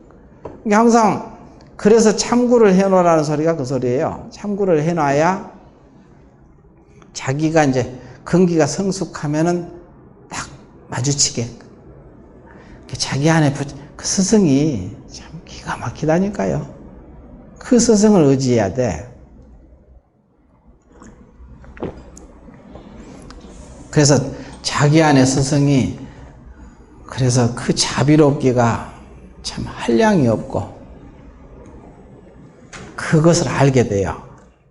항상 그래서 참고를 해놓으라는 소리가 그 소리예요. 참고를 해놔야 자기가 이제 근기가 성숙하면은 딱 마주치게. 자기 안에 그 스승이 참 기가 막히다니까요. 그 스승을 의지해야 돼. 그래서 자기 안에 스승이 그래서 그 자비롭기가 참 한량이 없고 그것을 알게 돼요.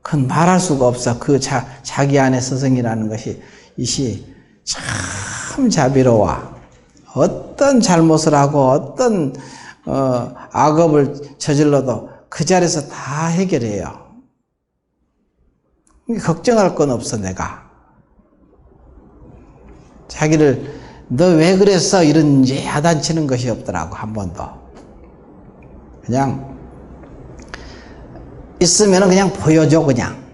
그건 말할 수가 없어. 그 자기 안에 스승이라는 것이 이시 참 자비로워. 어떤 잘못을 하고 어떤 악업을 저질러도 그 자리에서 다 해결해요. 걱정할 건 없어. 내가 자기를 너 왜 그랬어 이런 야단치는 것이 없더라고. 한 번도. 그냥 있으면 그냥 보여줘. 그냥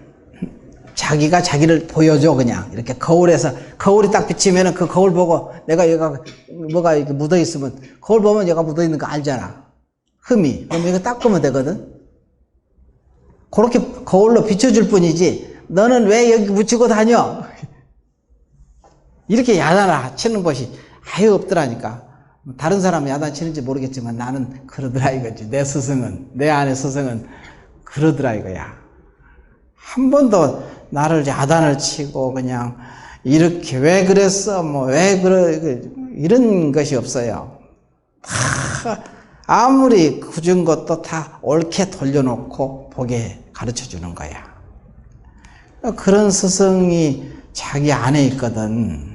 자기가 자기를 보여줘. 그냥 이렇게 거울에서 거울이 딱 비치면 그 거울 보고 내가 얘가 뭐가 이렇게 묻어 있으면 거울 보면 얘가 묻어 있는 거 알잖아. 흠이. 그럼 이거 닦으면 되거든. 그렇게 거울로 비춰줄 뿐이지 너는 왜 여기 묻히고 다녀? 이렇게 야단을 치는 것이 아예 없더라니까. 다른 사람은 야단 치는지 모르겠지만 나는 그러더라 이거지. 내 스승은, 내 안의 스승은 그러더라 이거야. 한 번도 나를 야단을 치고 그냥 이렇게 왜 그랬어? 뭐 왜 그래? 이런 것이 없어요. 다 아무리 굳은 것도 다 옳게 돌려놓고 보게 가르쳐 주는 거야. 그런 스승이 자기 안에 있거든.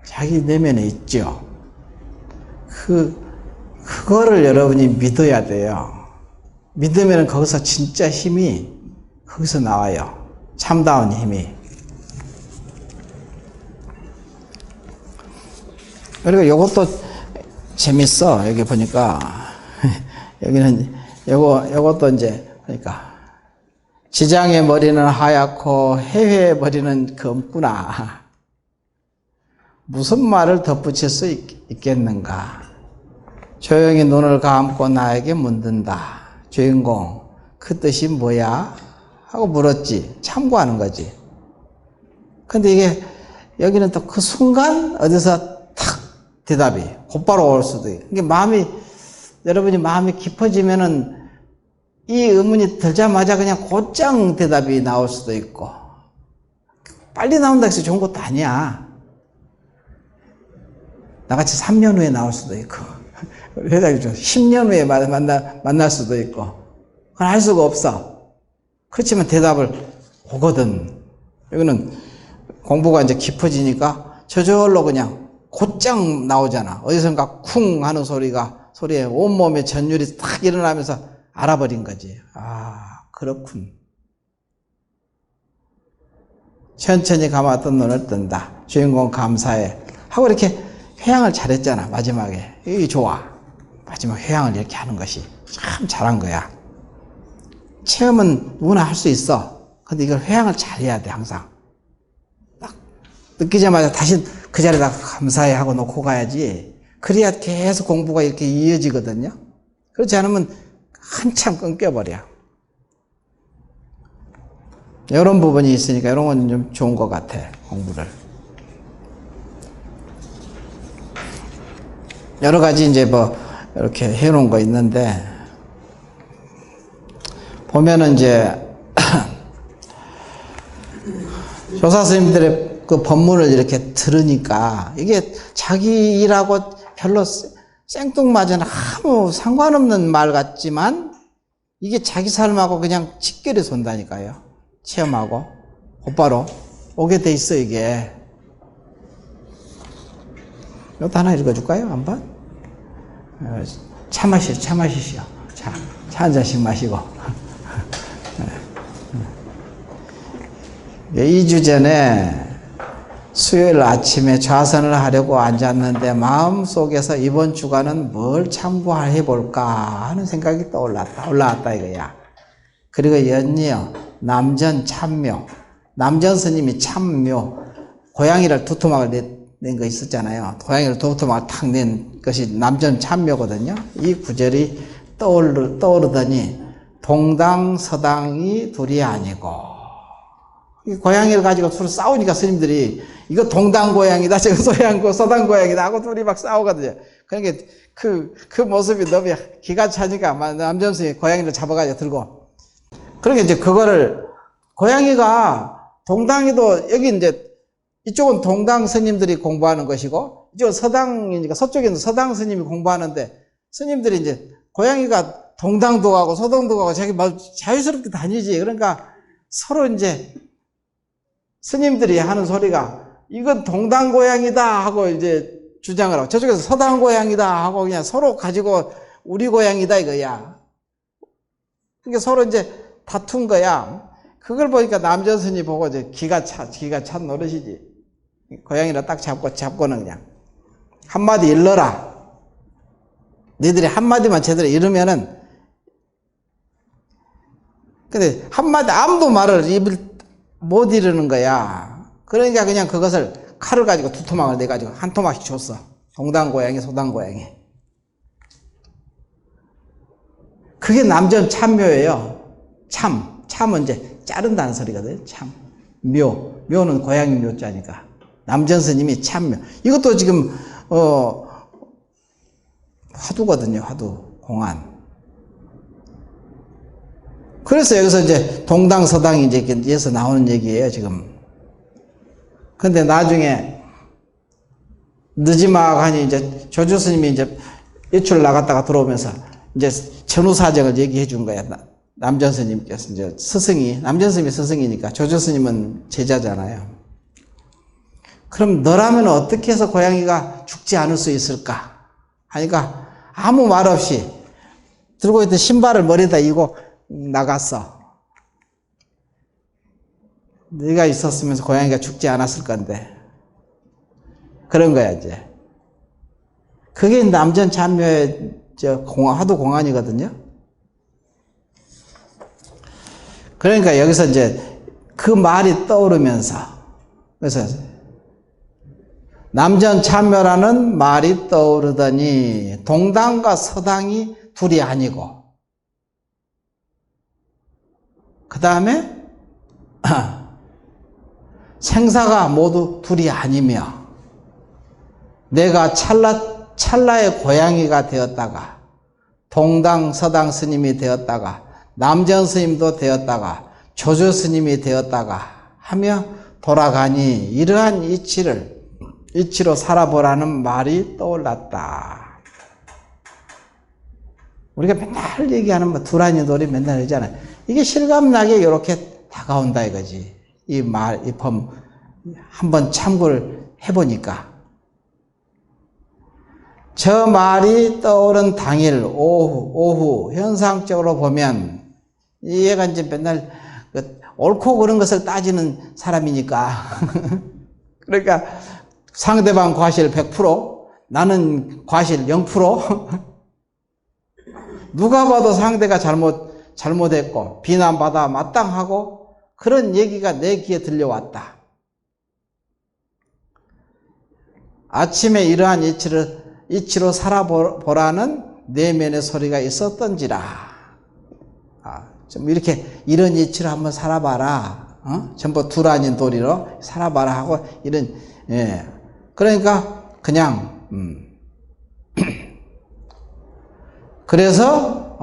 자기 내면에 있죠. 그거를 여러분이 믿어야 돼요. 믿으면 거기서 진짜 힘이 거기서 나와요. 참다운 힘이. 그리고 요것도 재밌어. 여기 보니까 여기는 요것도 이제 그러니까 지장의 머리는 하얗고 해외의 머리는 검구나. 무슨 말을 덧붙일 수 있겠는가? 조용히 눈을 감고 나에게 묻는다. 주인공, 그 뜻이 뭐야? 하고 물었지. 참고하는 거지. 근데 이게 여기는 또 그 순간 어디서 탁 대답이 곧바로 올 수도 있고. 이게 여러분이 마음이 깊어지면은 이 의문이 들자마자 그냥 곧장 대답이 나올 수도 있고. 빨리 나온다고 해서 좋은 것도 아니야. 나같이 3년 후에 나올 수도 있고, 회장이 좀 10년 후에 만날 수도 있고, 그건 알 수가 없어. 그렇지만 대답을 오거든. 여기는 공부가 이제 깊어지니까 저절로 그냥 곧장 나오잖아. 어디선가 쿵 하는 소리에 온몸에 전율이 탁 일어나면서 알아버린 거지. 아, 그렇군. 천천히 감았던 눈을 뜬다. 주인공 감사해. 하고 이렇게 회양을 잘했잖아, 마지막에. 이게 좋아. 마지막 회양을 이렇게 하는 것이 참 잘한 거야. 체험은 누구나 할 수 있어. 근데 이걸 회양을 잘해야 돼, 항상. 딱 느끼자마자 다시 그 자리에다 감사해 하고 놓고 가야지. 그래야 계속 공부가 이렇게 이어지거든요. 그렇지 않으면 한참 끊겨버려. 이런 부분이 있으니까 이런 건 좀 좋은 것 같아, 공부를. 여러 가지 이제 뭐 이렇게 해놓은 거 있는데, 보면은 이제 조사 스님들의 그 법문을 이렇게 들으니까 이게 자기 일하고 별로 생뚱맞은 아무 상관없는 말 같지만 이게 자기 삶하고 그냥 직결이 손다니까요. 체험하고 곧바로 오게 돼 있어, 이게. 이것도 하나 읽어줄까요? 한번? 차 마시시오. 차 한 잔씩 마시고. 2주 전에 수요일 아침에 좌선을 하려고 앉았는데 마음속에서 이번 주간은 뭘 참고해 볼까 하는 생각이 올라왔다 이거야. 그리고 연이어 남전 참묘. 남전 스님이 참묘. 고양이를 두토막을 낸 거 있었잖아요. 고양이를 두토막을 탁 낸 것이 남전 참묘거든요. 이 구절이 떠오르더니 동당 서당이 둘이 아니고, 고양이를 가지고 서로 싸우니까 스님들이 이거 동당 고양이다, 저거 서당 고양이다 하고 둘이 막 싸우거든요. 그러니까 그 모습이 너무 기가 차니까 남전 스님이 고양이를 잡아가지고 들고. 그러니까 이제 그거를, 고양이가 동당에도, 여기 이제 이쪽은 동당 스님들이 공부하는 것이고 이쪽은 서당이니까 서쪽에는 서당 스님이 공부하는데, 스님들이 이제 고양이가 동당도 가고 서당도 가고 자기 막 자유스럽게 다니지. 그러니까 서로 이제 스님들이 하는 소리가 이건 동당 고양이다 하고 이제 주장을 하고, 저쪽에서 서당 고양이다 하고 그냥 서로 가지고 우리 고양이다 이거야. 그러니까 서로 이제 다툰 거야. 그걸 보니까 남전 스님이 보고 이제 기가 찬 노릇이지. 고양이를 딱 잡고는 그냥 한마디 일러라. 너희들이 한마디만 제대로 이르면은, 근데 한마디 아무도 말을 입을 못 이르는 거야. 그러니까 그냥 그것을 칼을 가지고 두 토막을 내가지고 한 토막씩 줬어. 동당 고양이, 소당 고양이. 그게 남전 참묘예요. 참은 이제 자른다는 소리거든. 참. 묘는 고양이 묘자니까. 남전 스님이 참묘. 이것도 지금 화두거든요. 화두, 공안. 그래서 여기서 이제 동당 서당이 이제 여기서 나오는 얘기예요, 지금. 근데 나중에 늦지막 하니 이제 조주 스님이 이제 외출 나갔다가 들어오면서 이제 전후 사정을 얘기해 준 거야. 남전 스님께서 이제 남전 스님이 스승이니까 조주 스님은 제자잖아요. 그럼 너라면 어떻게 해서 고양이가 죽지 않을 수 있을까? 하니까 아무 말 없이 들고 있던 신발을 머리에다 이고 나갔어. 네가 있었으면서 고양이가 죽지 않았을 건데. 그런 거야, 이제. 그게 남전 참묘의 화두 공안이거든요. 그러니까 여기서 이제 그 말이 떠오르면서, 그래서 남전 참묘라는 말이 떠오르더니 동당과 서당이 둘이 아니고, 그 다음에 생사가 모두 둘이 아니며, 내가 찰나의 고양이가 되었다가 동당 서당 스님이 되었다가 남전 스님도 되었다가 조조 스님이 되었다가 하며 돌아가니 이러한 이치로 살아보라는 말이 떠올랐다. 우리가 맨날 얘기하는 뭐 두라니 놀이 맨날 하잖아요. 이게 실감나게 이렇게 다가온다 이거지. 이 법 한번 참고를 해보니까. 저 말이 떠오른 당일 오후 현상적으로 보면 이 얘가 이제 맨날 옳고 그른 것을 따지는 사람이니까 그러니까 상대방 과실 100% 나는 과실 0% 누가 봐도 상대가 잘못했고 비난받아 마땅하고 그런 얘기가 내 귀에 들려왔다. 아침에 이러한 이치로 살아보라는 내면의 소리가 있었던지라. 좀 이렇게 이런 이치로 한번 살아봐라. 전부 둘 아닌 도리로 살아봐라 하고 이런 그러니까 그냥 그래서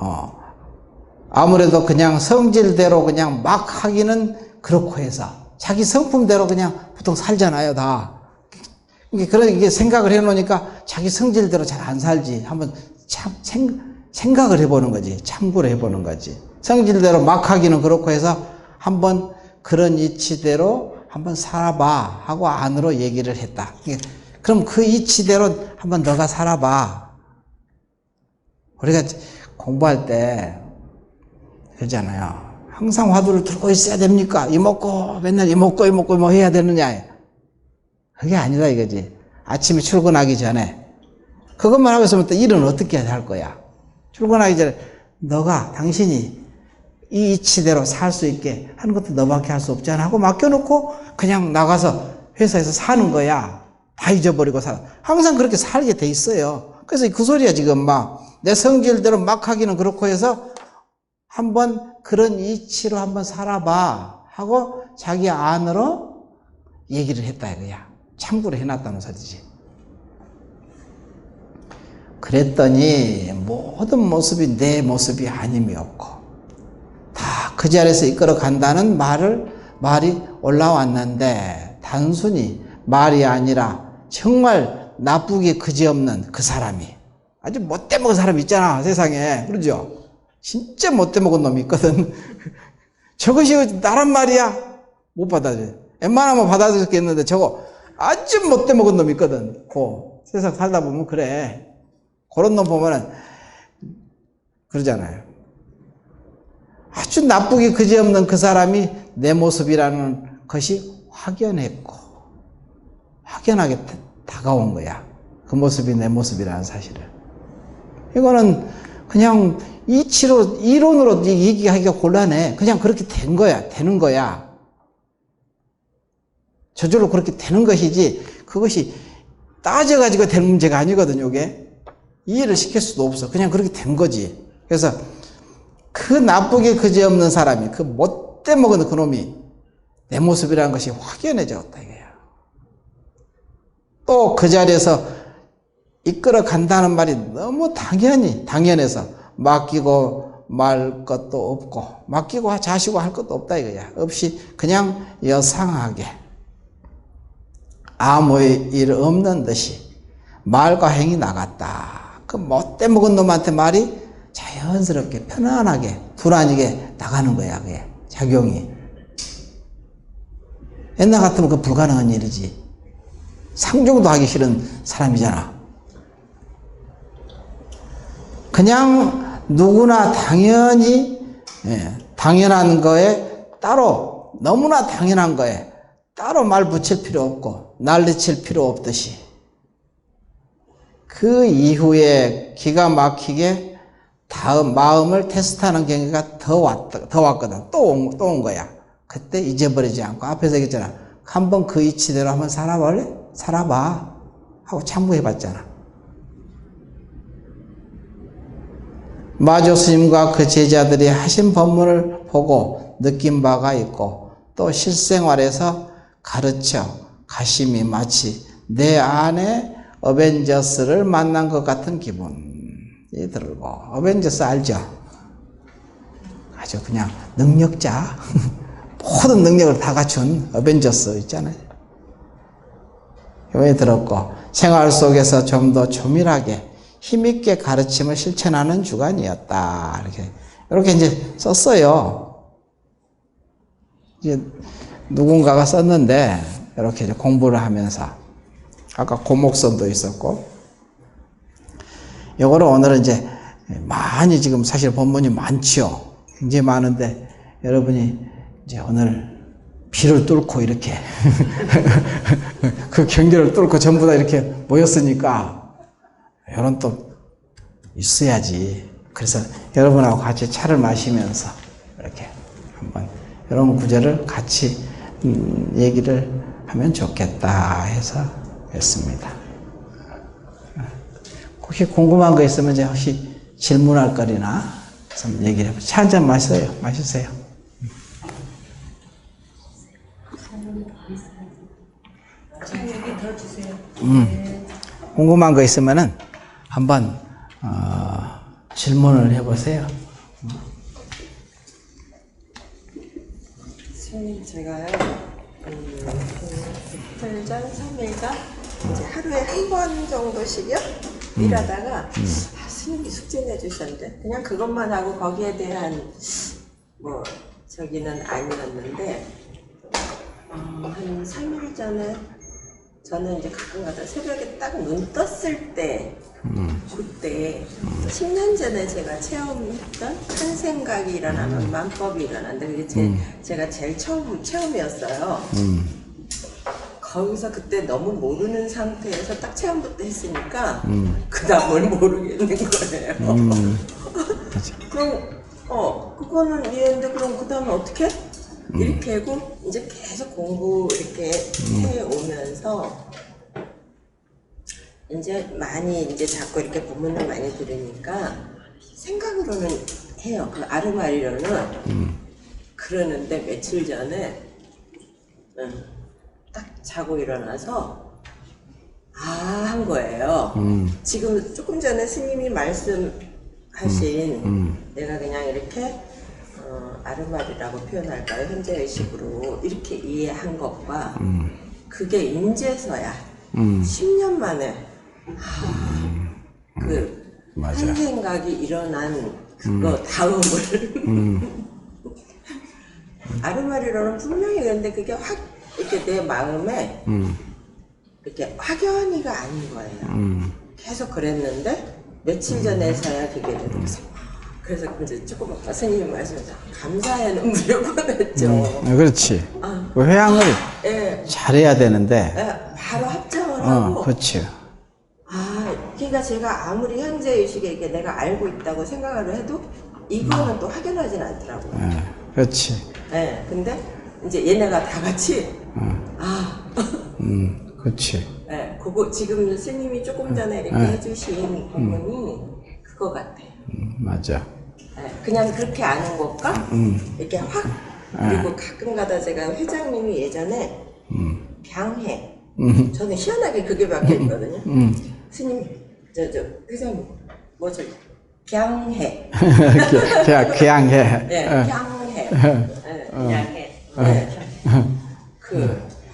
아무래도 그냥 성질대로 그냥 막 하기는 그렇고 해서 자기 성품대로 그냥 보통 살잖아요, 다. 그렇게 생각을 해놓으니까 자기 성질대로 잘 안 살지. 한번 생각을 해보는 거지. 참고를 해보는 거지. 성질대로 막 하기는 그렇고 해서 한번 그런 이치대로 한번 살아봐 하고 안으로 얘기를 했다. 그럼 그 이치대로 한번 너가 살아봐. 우리가 공부할 때 그러잖아요. 항상 화두를 들고 있어야 됩니까? 이먹고 맨날 이먹고 뭐 해야 되느냐. 그게 아니다 이거지. 아침에 출근하기 전에 그것만 하고 있으면 또 일은 어떻게 할 거야? 출근하기 전에 당신이 이 이치대로 살 수 있게 하는 것도 너밖에 할 수 없잖아 하고 맡겨놓고 그냥 나가서 회사에서 사는 거야. 다 잊어버리고 살아. 항상 그렇게 살게 돼 있어요. 그래서 그 소리야 지금 막 내 성질대로 막 하기는 그렇고 해서 한번 그런 이치로 한번 살아봐 하고 자기 안으로 얘기를 했다 이거야. 참고를 해놨다는 소리지. 그랬더니 모든 모습이 내 모습이 아님이 없고 다 그 자리에서 이끌어 간다는 말이 올라왔는데 단순히 말이 아니라 정말 나쁘게 그지없는 그 사람이 아주 못돼먹은 사람이 있잖아 세상에. 그러죠? 진짜 못돼먹은 놈이 있거든. 저것이 나란 말이야. 못 받아들여. 웬만하면 받아들였겠는데 저거 아주 못돼먹은 놈이 있거든. 세상 살다 보면 그래. 그런 놈 보면은 그러잖아요. 아주 나쁘게 그지없는 그 사람이 내 모습이라는 것이 확연하게 다가온 거야. 그 모습이 내 모습이라는 사실을. 이거는 그냥 이론으로 얘기하기가 곤란해. 그냥 그렇게 되는 거야. 저절로 그렇게 되는 것이지, 그것이 따져가지고 될 문제가 아니거든요, 이게. 이해를 시킬 수도 없어. 그냥 그렇게 된 거지. 그래서 그 나쁘게 그지없는 사람이, 그 못돼먹은 그놈이 내 모습이라는 것이 확연해졌다, 이거야. 또 그 자리에서 이끌어 간다는 말이 너무 당연해서 맡기고 말 것도 없고, 맡기고 자시고 할 것도 없다, 이거야. 없이 그냥 여상하게 아무 일 없는 듯이 말과 행이 나갔다. 그 못돼먹은 놈한테 말이 자연스럽게 편안하게 불안하게 나가는 거야. 그게 작용이. 옛날 같으면 그 불가능한 일이지. 상종도 하기 싫은 사람이잖아. 그냥 누구나 당연히 당연한 거에 따로, 너무나 당연한 거에 따로 말 붙일 필요 없고 난리칠 필요 없듯이 그 이후에 기가 막히게 다음 마음을 테스트하는 경우가 더 왔거든. 또 온 거야. 그때 잊어버리지 않고 앞에서 얘기했잖아. 한번 그 이치대로 한번 살아볼래? 살아봐 하고 참고해봤잖아. 마조 스님과 그 제자들이 하신 법문을 보고 느낀 바가 있고 또 실생활에서 가르쳐 가심이 마치 내 안에 어벤져스를 만난 것 같은 기분이 들고. 어벤져스 알죠? 아주 그냥 능력자 모든 능력을 다 갖춘 어벤져스 있잖아요. 왜 들었고 생활 속에서 좀 더 조밀하게 힘있게 가르침을 실천하는 주간이었다. 이렇게 이제 썼어요. 이제 누군가가 썼는데 이렇게 이제 공부를 하면서 아까 고목선도 있었고 요거를 오늘은 이제 많이 지금 사실 본문이 많지요. 굉장히 많은데 여러분이 이제 오늘 비를 뚫고 이렇게 그 경계를 뚫고 전부 다 이렇게 모였으니까 이런 또 있어야지. 그래서 여러분하고 같이 차를 마시면서 이렇게 한번 이런 구절을 같이 얘기를 하면 좋겠다 해서 했습니다. 혹시 궁금한 거 있으면 이제 혹시 질문할 거리나 얘기를 해보세요. 차 한잔 마시세요. 얘기 더 주세요. 궁금한 거 있으면은 한번 질문을 해보세요. 스님 제가요 이틀 전, 3일 전 이제 하루에 한 번 정도씩요 일하다가 스님이 숙제 내주셨는데 그냥 그것만 하고 거기에 대한 뭐 저기는 아니었는데 한 3일 전에 저는 이제 가끔가다 새벽에 딱 눈 떴을 때 그때 10년 전에 제가 체험했던 한 생각이 일어나면 만법이 일어났는데 그게 제가 제일 체험이었어요. 거기서 그때 너무 모르는 상태에서 딱 체험부터 했으니까 그 다음을 모르겠는 거예요. 그럼 그거는 이해했는데 그럼 그 다음에 어떻게? 이렇게 하고 이제 계속 공부 이렇게 해오면서 이제 많이 이제 자꾸 이렇게 본문을 많이 들으니까 생각으로는 해요. 그 아르마리로는 그러는데 며칠 전에 딱 자고 일어나서 한 거예요. 지금 조금 전에 스님이 말씀하신 내가 그냥 이렇게 아르마리라고 표현할까요? 현재의식으로 이렇게 이해한 것과 그게 인제서야 10년 만에 한 생각이 일어난 그거 다음을 아르마리로는 분명히 그런데 그게 확 이렇게 내 마음에 이렇게 확연히가 아닌 거예요. 계속 그랬는데 며칠 전에서야 그게 되면서 그래서 이제 조금 아까 스님이 말씀하신 감사의 눈물이 보냈죠. 그렇지. 그 회양을 예. 잘해야 되는데. 예, 바로 합정을 하고. 그렇지. 그러니까 제가 아무리 현재의식에 이게 내가 알고 있다고 생각을 해도 이거는 또 확연하진 않더라고요. 그렇지. 예, 근데 이제 얘네가 다 같이 그렇지. 예, 그거 지금 스님이 조금 전에 이렇게 해주신 부분이 그거 같아요. 맞아. 예, 그냥 그렇게 아는 것과 이렇게 확 그리고 가끔가다 제가 회장님이 예전에 병해 저는 희한하게 그게 박혀 있거든요. 스님 저 회장님 뭐죠? 병해 그냥 해. 네, 병해 그냥 해.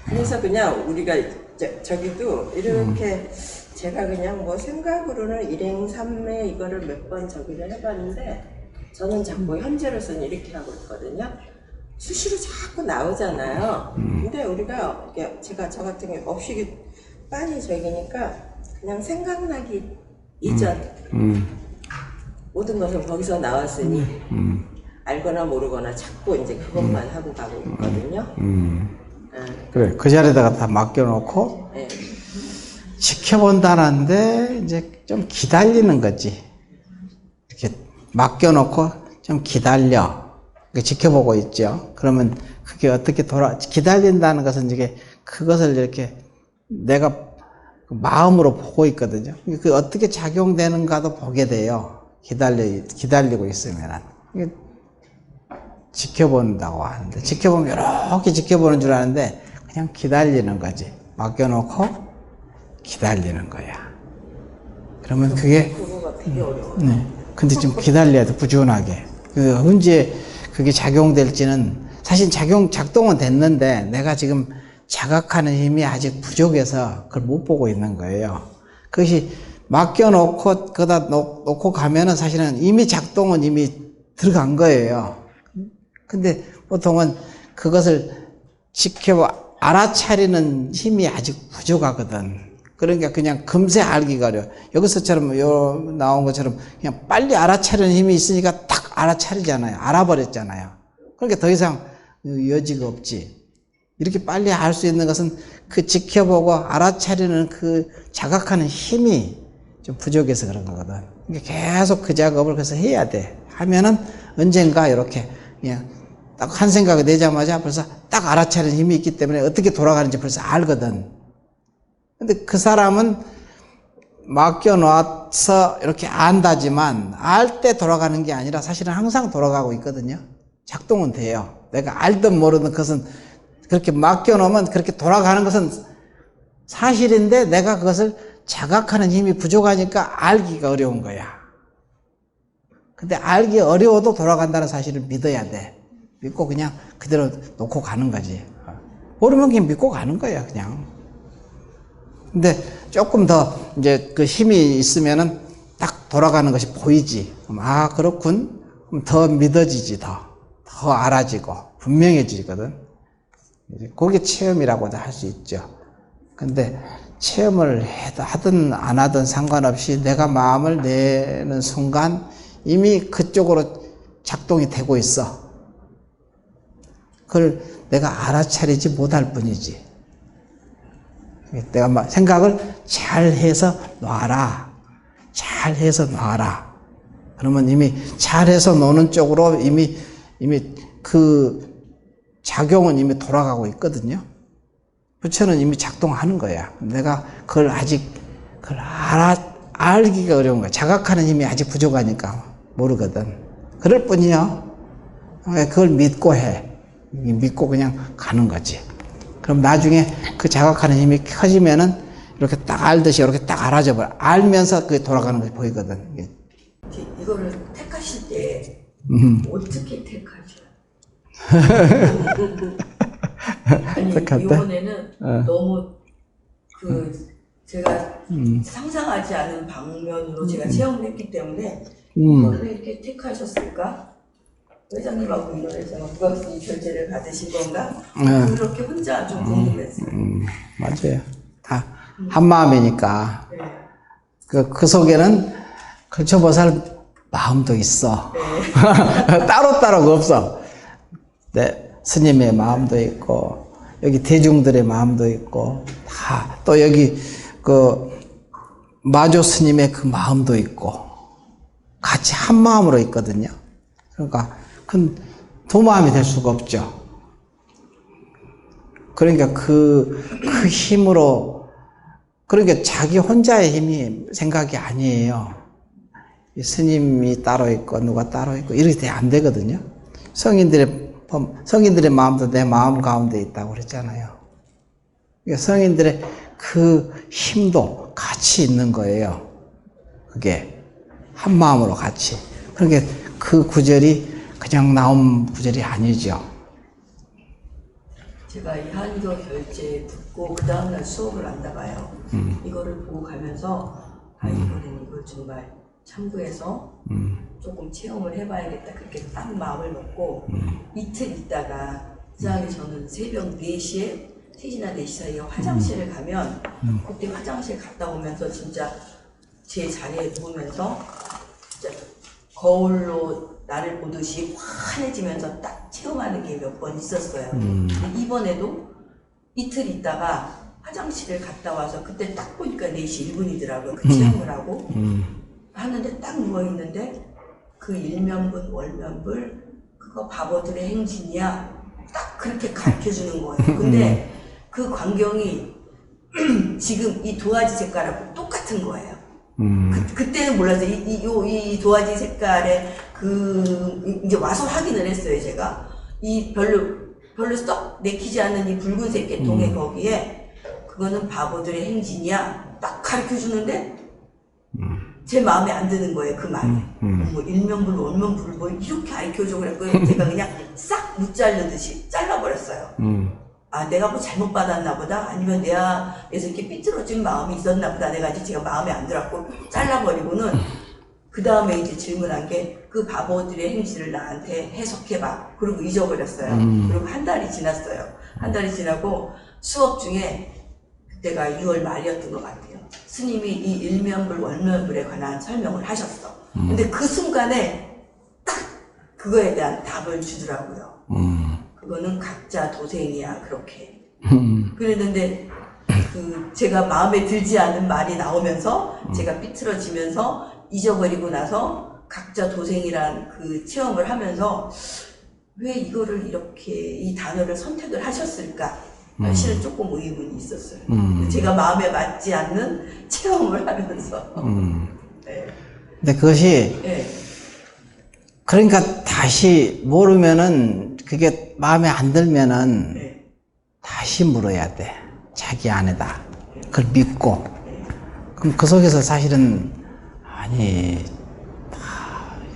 그래서 그냥 우리가 저기도 이렇게 제가 그냥 뭐 생각으로는 일행삼매 이거를 몇 번 저기를 해봤는데 저는 자꾸 현재로서는 이렇게 하고 있거든요. 수시로 자꾸 나오잖아요. 근데 우리가 제가 저 같은 경우 없이 빤히 저기니까 그냥 생각나기 이전 모든 것은 거기서 나왔으니 알거나 모르거나 자꾸 이제 그것만 하고 가고 있거든요. 그래, 그 자리에다가 다 맡겨놓고 네. 지켜본다는데 이제 좀 기다리는 거지. 이렇게 맡겨놓고 좀 기다려. 지켜보고 있죠. 그러면 그게 어떻게 기다린다는 것은 이게 그것을 이렇게 내가 마음으로 보고 있거든요. 그 어떻게 작용되는가도 보게 돼요. 기다리고 있으면은. 지켜본다고 하는데, 지켜보면 이렇게 지켜보는 줄 아는데, 그냥 기다리는 거지. 맡겨놓고 기다리는 거야. 그러면 그게, 그거가 되게 어려워요. 네. 근데 좀 기다려야 돼, 꾸준하게. 언제 그게 작용될지는, 사실 작동은 됐는데, 내가 지금 자각하는 힘이 아직 부족해서 그걸 못 보고 있는 거예요. 그것이 맡겨놓고, 거기다 놓고 가면은 사실은 이미 작동은 이미 들어간 거예요. 근데 보통은 그것을 알아차리는 힘이 아직 부족하거든. 그러니까 그냥 금세 알기가 어려워. 여기서처럼 나온 것처럼 그냥 빨리 알아차리는 힘이 있으니까 딱 알아차리잖아요. 알아버렸잖아요. 그러니까 더 이상 여지가 없지. 이렇게 빨리 알 수 있는 것은 그 지켜보고 알아차리는 그 자각하는 힘이 좀 부족해서 그런 거거든. 그러니까 계속 그 작업을 그래서 해야 돼. 하면은 언젠가 이렇게 그냥 딱 한 생각이 내자마자 벌써 딱 알아차리는 힘이 있기 때문에 어떻게 돌아가는지 벌써 알거든. 근데 그 사람은 맡겨놔서 이렇게 안다지만 알 때 돌아가는 게 아니라 사실은 항상 돌아가고 있거든요. 작동은 돼요. 내가 알든 모르든 그것은 그렇게 맡겨놓으면 그렇게 돌아가는 것은 사실인데 내가 그것을 자각하는 힘이 부족하니까 알기가 어려운 거야. 근데 알기 어려워도 돌아간다는 사실을 믿어야 돼. 믿고 그냥 그대로 놓고 가는 거지. 모르면 그냥 믿고 가는 거야, 그냥. 근데 조금 더 이제 그 힘이 있으면은 딱 돌아가는 것이 보이지. 아, 그렇군. 그럼 더 믿어지지, 더 알아지고, 분명해지거든. 그게 체험이라고도 할 수 있죠. 근데 체험을 하든 안 하든 상관없이 내가 마음을 내는 순간 이미 그쪽으로 작동이 되고 있어. 그걸 내가 알아차리지 못할 뿐이지. 내가 생각을 잘 해서 놔라. 잘 해서 놔라. 그러면 이미 잘 해서 노는 쪽으로 이미 그 작용은 이미 돌아가고 있거든요. 부처는 이미 작동하는 거야. 내가 그걸 아직 알기가 어려운 거야. 자각하는 힘이 아직 부족하니까 모르거든. 그럴 뿐이야. 그걸 믿고 해. 믿고 그냥 가는 거지. 그럼 나중에 그 자각하는 힘이 커지면은 이렇게 딱 알듯이 이렇게 딱 알아져 버려. 알면서 그게 돌아가는 것이 보이거든. 이거를 택하실 때 어떻게 택하죠? 아니 이번에는 너무 제가 상상하지 않은 방면으로 제가 체험을 했기 때문에 이거를 이렇게 택하셨을까? 회장님하고 이혼해서 누가 결제를 받으신 건가? 그렇게 혼자 좀 궁금했어요. 맞아요. 다 한마음이니까. 네. 그 속에는 걸쳐보살 마음도 있어. 네. 따로따로가 없어. 네, 스님의 마음도 있고, 여기 대중들의 마음도 있고, 또 여기 마조 스님의 그 마음도 있고, 같이 한 마음으로 있거든요. 그러니까, 두 마음이 될 수가 없죠. 그러니까 그 힘으로, 그러니까 자기 혼자의 힘이 생각이 아니에요. 스님이 따로 있고, 누가 따로 있고, 이렇게 돼야 안 되거든요. 성인들의 마음도 내 마음 가운데 있다고 그랬잖아요. 그러니까 성인들의 그 힘도 같이 있는 거예요. 그게 한 마음으로 같이. 그러니까 그 구절이 그냥 나온 구절이 아니죠. 제가 이 한교 결제 듣고 그 다음날 수업을 안 나가요. 이거를 보고 가면서 이번에는 이걸 정말 참고해서 조금 체험을 해봐야겠다. 그렇게 딱 마음을 먹고 이틀 있다가 이상하게 저는 새벽 4시에 3시나 4시 사이에 화장실을 가면 그때 화장실 갔다 오면서 진짜 제 자리에 누우면서 진짜 거울로 나를 보듯이 환해지면서 딱 체험하는 게 몇 번 있었어요. 근데 이번에도 이틀 있다가 화장실을 갔다 와서 그때 딱 보니까 4시 1분이더라고요. 그 체험을 하고 하는데 딱 누워있는데 그 일면분 월면불 그거 바보들의 행진이야 딱 그렇게 가르쳐주는 거예요. 근데 그 광경이 지금 이 도화지 색깔하고 똑같은 거예요. 그때는 몰랐어요. 이 도화지 색깔에 이제 와서 확인을 했어요, 제가. 이 별로 썩 내키지 않는 이 붉은색 계통의 거기에 그거는 바보들의 행진이야. 딱 가르쳐 주는데 제 마음에 안 드는 거예요, 그 말이. 뭐 일면불, 월면불 뭐 이렇게 가르쳐 줘 그랬고 제가 그냥 싹 무자르듯이 잘라버렸어요. 아, 내가 뭐 잘못 받았나 보다. 아니면 내가 그래서 이렇게 삐뚤어진 마음이 있었나 보다. 내가 이제 제가 마음에 안 들었고 잘라버리고는 그 다음에 이제 질문한 게 그 바보들의 행실을 나한테 해석해봐. 그리고 잊어버렸어요. 그리고 한 달이 지났어요. 한 달이 지나고 수업 중에 그때가 6월 말이었던 것 같아요. 스님이 이 일면불 원면불에 관한 설명을 하셨어. 근데 그 순간에 딱 그거에 대한 답을 주더라고요. 그거는 각자 도생이야, 그렇게. 그랬는데 제가 마음에 들지 않은 말이 나오면서 제가 삐뚤어지면서 잊어버리고 나서 각자 도생이란 그 체험을 하면서 왜 이거를 이렇게 이 단어를 선택을 하셨을까? 실은 조금 의문이 있었어요. 제가 마음에 맞지 않는 체험을 하면서. 네. 근데 그것이 네. 그러니까 다시 모르면은 그게 마음에 안 들면은 네. 다시 물어야 돼. 자기 안에다. 그걸 믿고. 그럼 그 속에서 사실은 아니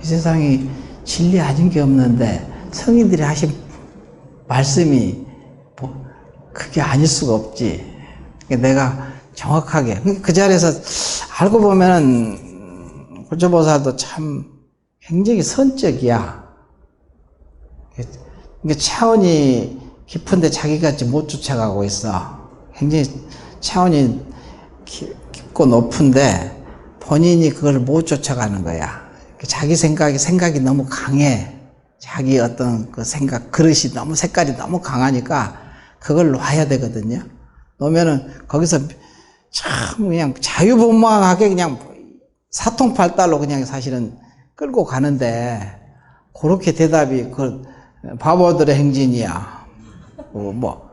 이 세상이 진리 아닌 게 없는데 성인들이 하신 말씀이 뭐 그게 아닐 수가 없지. 내가 정확하게 그 자리에서 알고 보면은 굴조보살도 참 굉장히 선적이야. 이게 차원이 깊은데 자기가 못 쫓아가고 있어. 굉장히 차원이 깊고 높은데 본인이 그걸 못 쫓아가는 거야. 자기 생각이 너무 강해. 자기 어떤 그 생각, 그릇이 너무 색깔이 너무 강하니까 그걸 놔야 되거든요. 놓으면은 거기서 참 그냥 자유분방하게 그냥 사통팔달로 그냥 사실은 끌고 가는데 그렇게 대답이 그 바보들의 행진이야. 뭐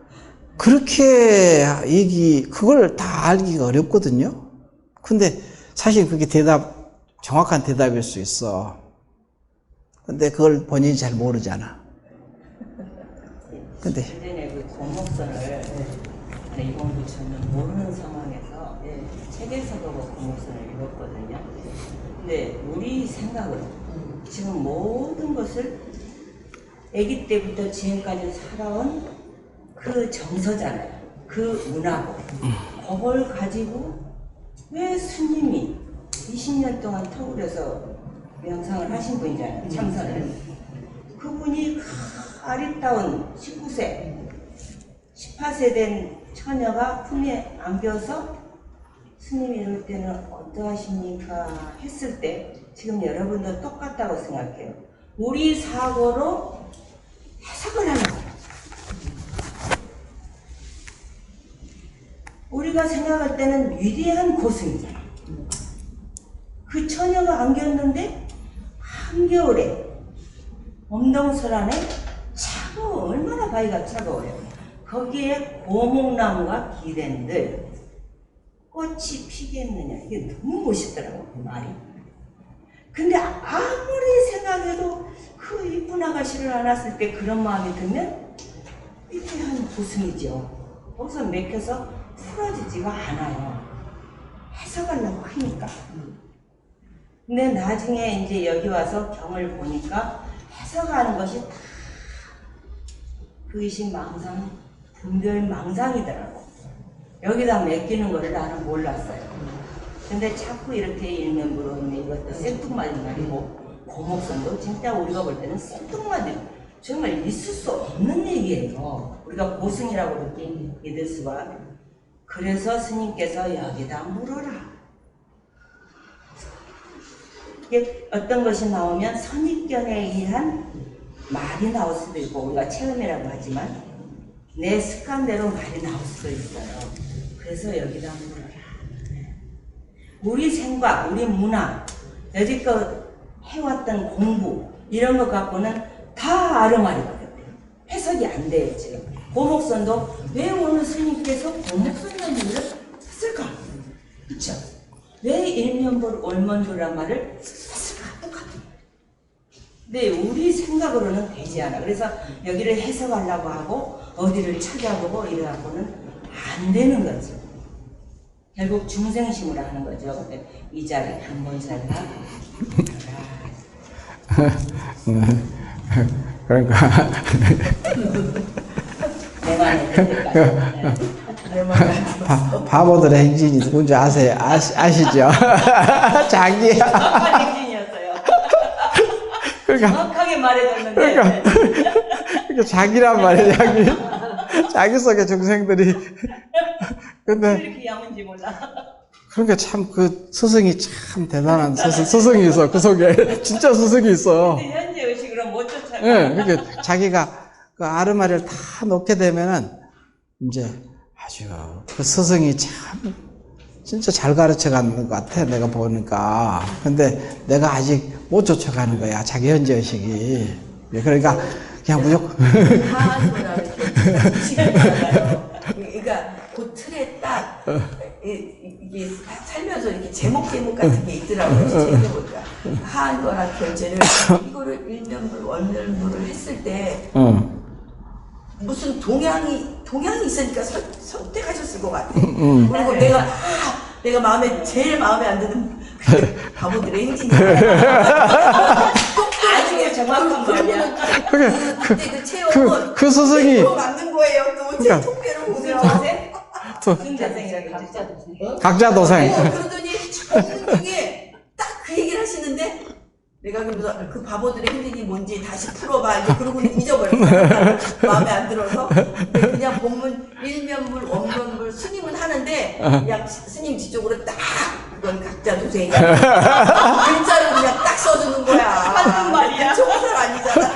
그렇게 그걸 다 알기가 어렵거든요. 근데 사실 그게 정확한 대답일 수 있어. 근데 그걸 본인이 잘 모르잖아. 근데 예전에 그 고목선을 이번 부처는 모르는 상황에서 책에서도 그 고목선을 읽었거든요. 근데 우리 생각은 지금 모든 것을 아기 때부터 지금까지 살아온 그 정서잖아요. 그 문화고 그걸 가지고 왜 스님이 20년 동안 터울에서 명상을 하신 분이잖아요. 참선을. 그분이 아리따운 19세, 18세 된 처녀가 품에 안겨서 스님이 이럴 때는 어떠하십니까? 했을 때 지금 여러분도 똑같다고 생각해요. 우리 사고로 해석을 하는 거예요. 우리가 생각할 때는 위대한 고승이잖아요. 그 처녀가 안겼는데 한겨울에 엄동설 안에 얼마나 바위가 차가워요. 거기에 고목나무가 기댄들 꽃이 피겠느냐. 이게 너무 멋있더라고, 그 말이. 근데 아무리 생각해도 그 이쁜 아가씨를 안았을 때 그런 마음이 들면 위대한 고승이죠. 거기서 맥혀서 풀어지지가 않아요. 해석하려고 하니까. 근데 나중에 이제 여기 와서 경을 보니까 해석하는 것이 다 그것이 망상, 분별 망상이더라고. 여기다 맡기는 거를 나는 몰랐어요. 근데 자꾸 이렇게 일면부로 이것도 생뚱맞은 말이고 고목선도 진짜 우리가 볼 때는 생뚱맞은 정말 있을 수 없는 얘기예요. 우리가 고승이라고 그렇게 믿을 수가. 그래서 스님께서 여기다 물어라. 이게 어떤 것이 나오면 선입견에 의한 말이 나올 수도 있고 우리가 체험이라고 하지만 내 습관대로 말이 나올 수도 있어요. 그래서 여기다 물어라. 우리 생각, 우리 문화, 여지껏 해왔던 공부 이런 것 갖고는 다 아르마리거든요. 해석이 안 돼요 지금. 고목선도 왜 오늘 스님께서 고목선이라는 말을 했을까? 그렇죠? 왜 일면불 월면불이란 말을 했을까? 똑같아요. 근데 우리 생각으로는 되지 않아. 그래서 여기를 해석하려고 하고 어디를 찾아보고 이래갖고는 안 되는 거죠. 결국 중생심으로 하는 거죠. 이 자리에 한 번 살다. 그러니까 내 말에 바보들의 행진이 누군지 아시죠? 자기야. 행진이었어요. 그러니까 정확하게 말해줬는데. 그러니까 자기란 말이야. 자기 속에 중생들이 근데 이렇게 야문지 몰라. 그러니까 참 그 스승이 참 대단한 스승이 있어. 그 속에 진짜 스승이 있어. 근데 현재 의식으로 못 쫓아가. 예, 그러니까 자기가 그 아르마리를 다 놓게 되면은 이제 아주 그 스승이 참 진짜 잘 가르쳐 가는 것 같아. 내가 보니까. 근데 내가 아직 못 쫓아가는 거야. 자기 현재 의식이. 그러니까 그냥 무조건 하한 거라 그러니까 그 틀에 딱 이게 살면서 이렇게 제목 같은 게 있더라고요. 제목보니까 하한 거라 결제를 이거를 일면불 원면불을 했을 때 무슨 동향이 있으니까 선택하셨을 것 같아. 그리고 내가 제일 마음에 안 드는 그 바보들의 행진이야. 아주 정확한 말이야. 그때 그 체험은 그 스승이 맞는 거예요. 또 제 그러니까. 통계를 보세요. 무슨 자생이라고 각자 도생. 그러더니 전문 중에 딱 그 얘기를 하시는데 내가 그러면서 그 바보들의 행진이 뭔지 다시 풀어봐. 이제 그러고는 잊어버렸어. 마음에 안 들어서. 근데 그냥 본문 일면불, 원면불 스님은 하는데 그냥 스님 지적으로 딱 그건 각자 도생이야. 글자로 그냥 딱 써주는 거야. 맞는 말이야. 초보살 아니잖아.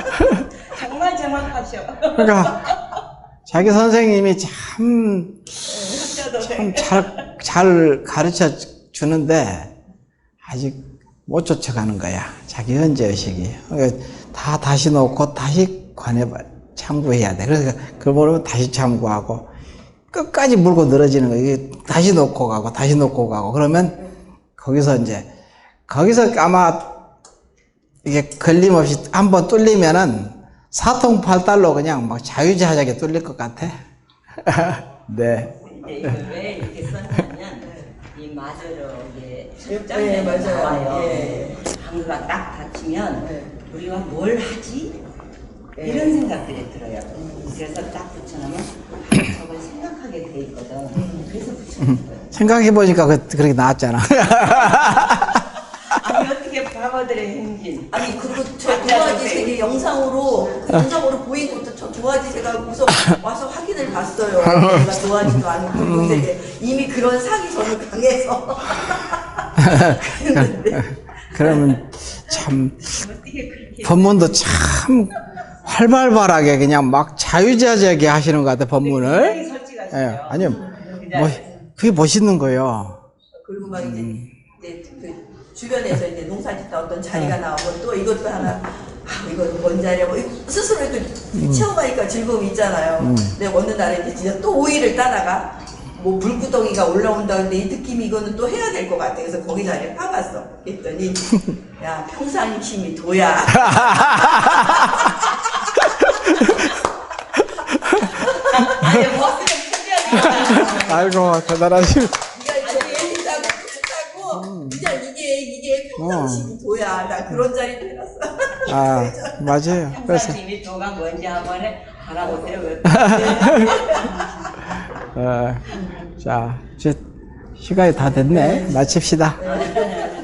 정말 정확하셔. 그러니까 자기 선생님이 참 잘 가르쳐 주는데 아직 못 쫓아가는 거야. 자기 현재 의식이. 그러니까 다 다시 놓고 다시 참고해야 돼. 그래서 그걸 모르면 다시 참고하고 끝까지 물고 늘어지는 거야. 이게 다시 놓고 가고 다시 놓고 가고 그러면 거기서 아마 이게 걸림없이 한번 뚫리면은 사통팔달로 그냥 막 자유자재하게 뚫릴 것 같아. 네. 이제 이걸 왜 이렇게 썼냐면 이 마저로 이게 네, 짱이 맞아요. 나와요. 예. 방구가 딱 닫히면 네. 우리가 뭘 하지? 이런 생각들이 들어요. 그래서 딱 붙여놓으면 저걸 생각하게 돼 있거든. 그래서 붙여놓은 거예요. 생각해보니까 그렇게 나왔잖아. 아니 어떻게 바보들의 행진. 아니 그리고 저 두 가지 세계 영상으로 보인 것도 저 두 가지 세가 와서 확인을 봤어요. 제가 좋아하지도 않은 그 세계 이미 그런 상이 저는 강해서 했는데 그러면 참 어떻게 그렇게 법문도 참 활발하게 그냥 막 자유자재하게 하시는 것 같아 법문을. 굉장히 솔직하시죠. 예, 아니요, 그게 멋있는 거예요. 그리고 막 이제 그 주변에서 이제 농사짓다 어떤 자리가 나오고 또 이것도 하나 이거 뭔 자리야 뭐 스스로 또 체험하니까 즐거움이 있잖아요. 근데 어느 날에 이제 진짜 또 오이를 따다가 뭐 물구덩이가 올라온다 근데 이 느낌이 이거는 또 해야 될 것 같아. 그래서 거기 자리에 파봤어. 그랬더니 야 평상심이 도야. 아니 멋스는 특이하니까. 아이고 대단하시. 그냥 이게 평상심이 도야. 나 그런 자리도 해놨어. 아 맞아요. 그래서 평상심이 도가 뭔지 한번 알아보세요. 자 이제 시간이 다 됐네. 마칩시다. 네.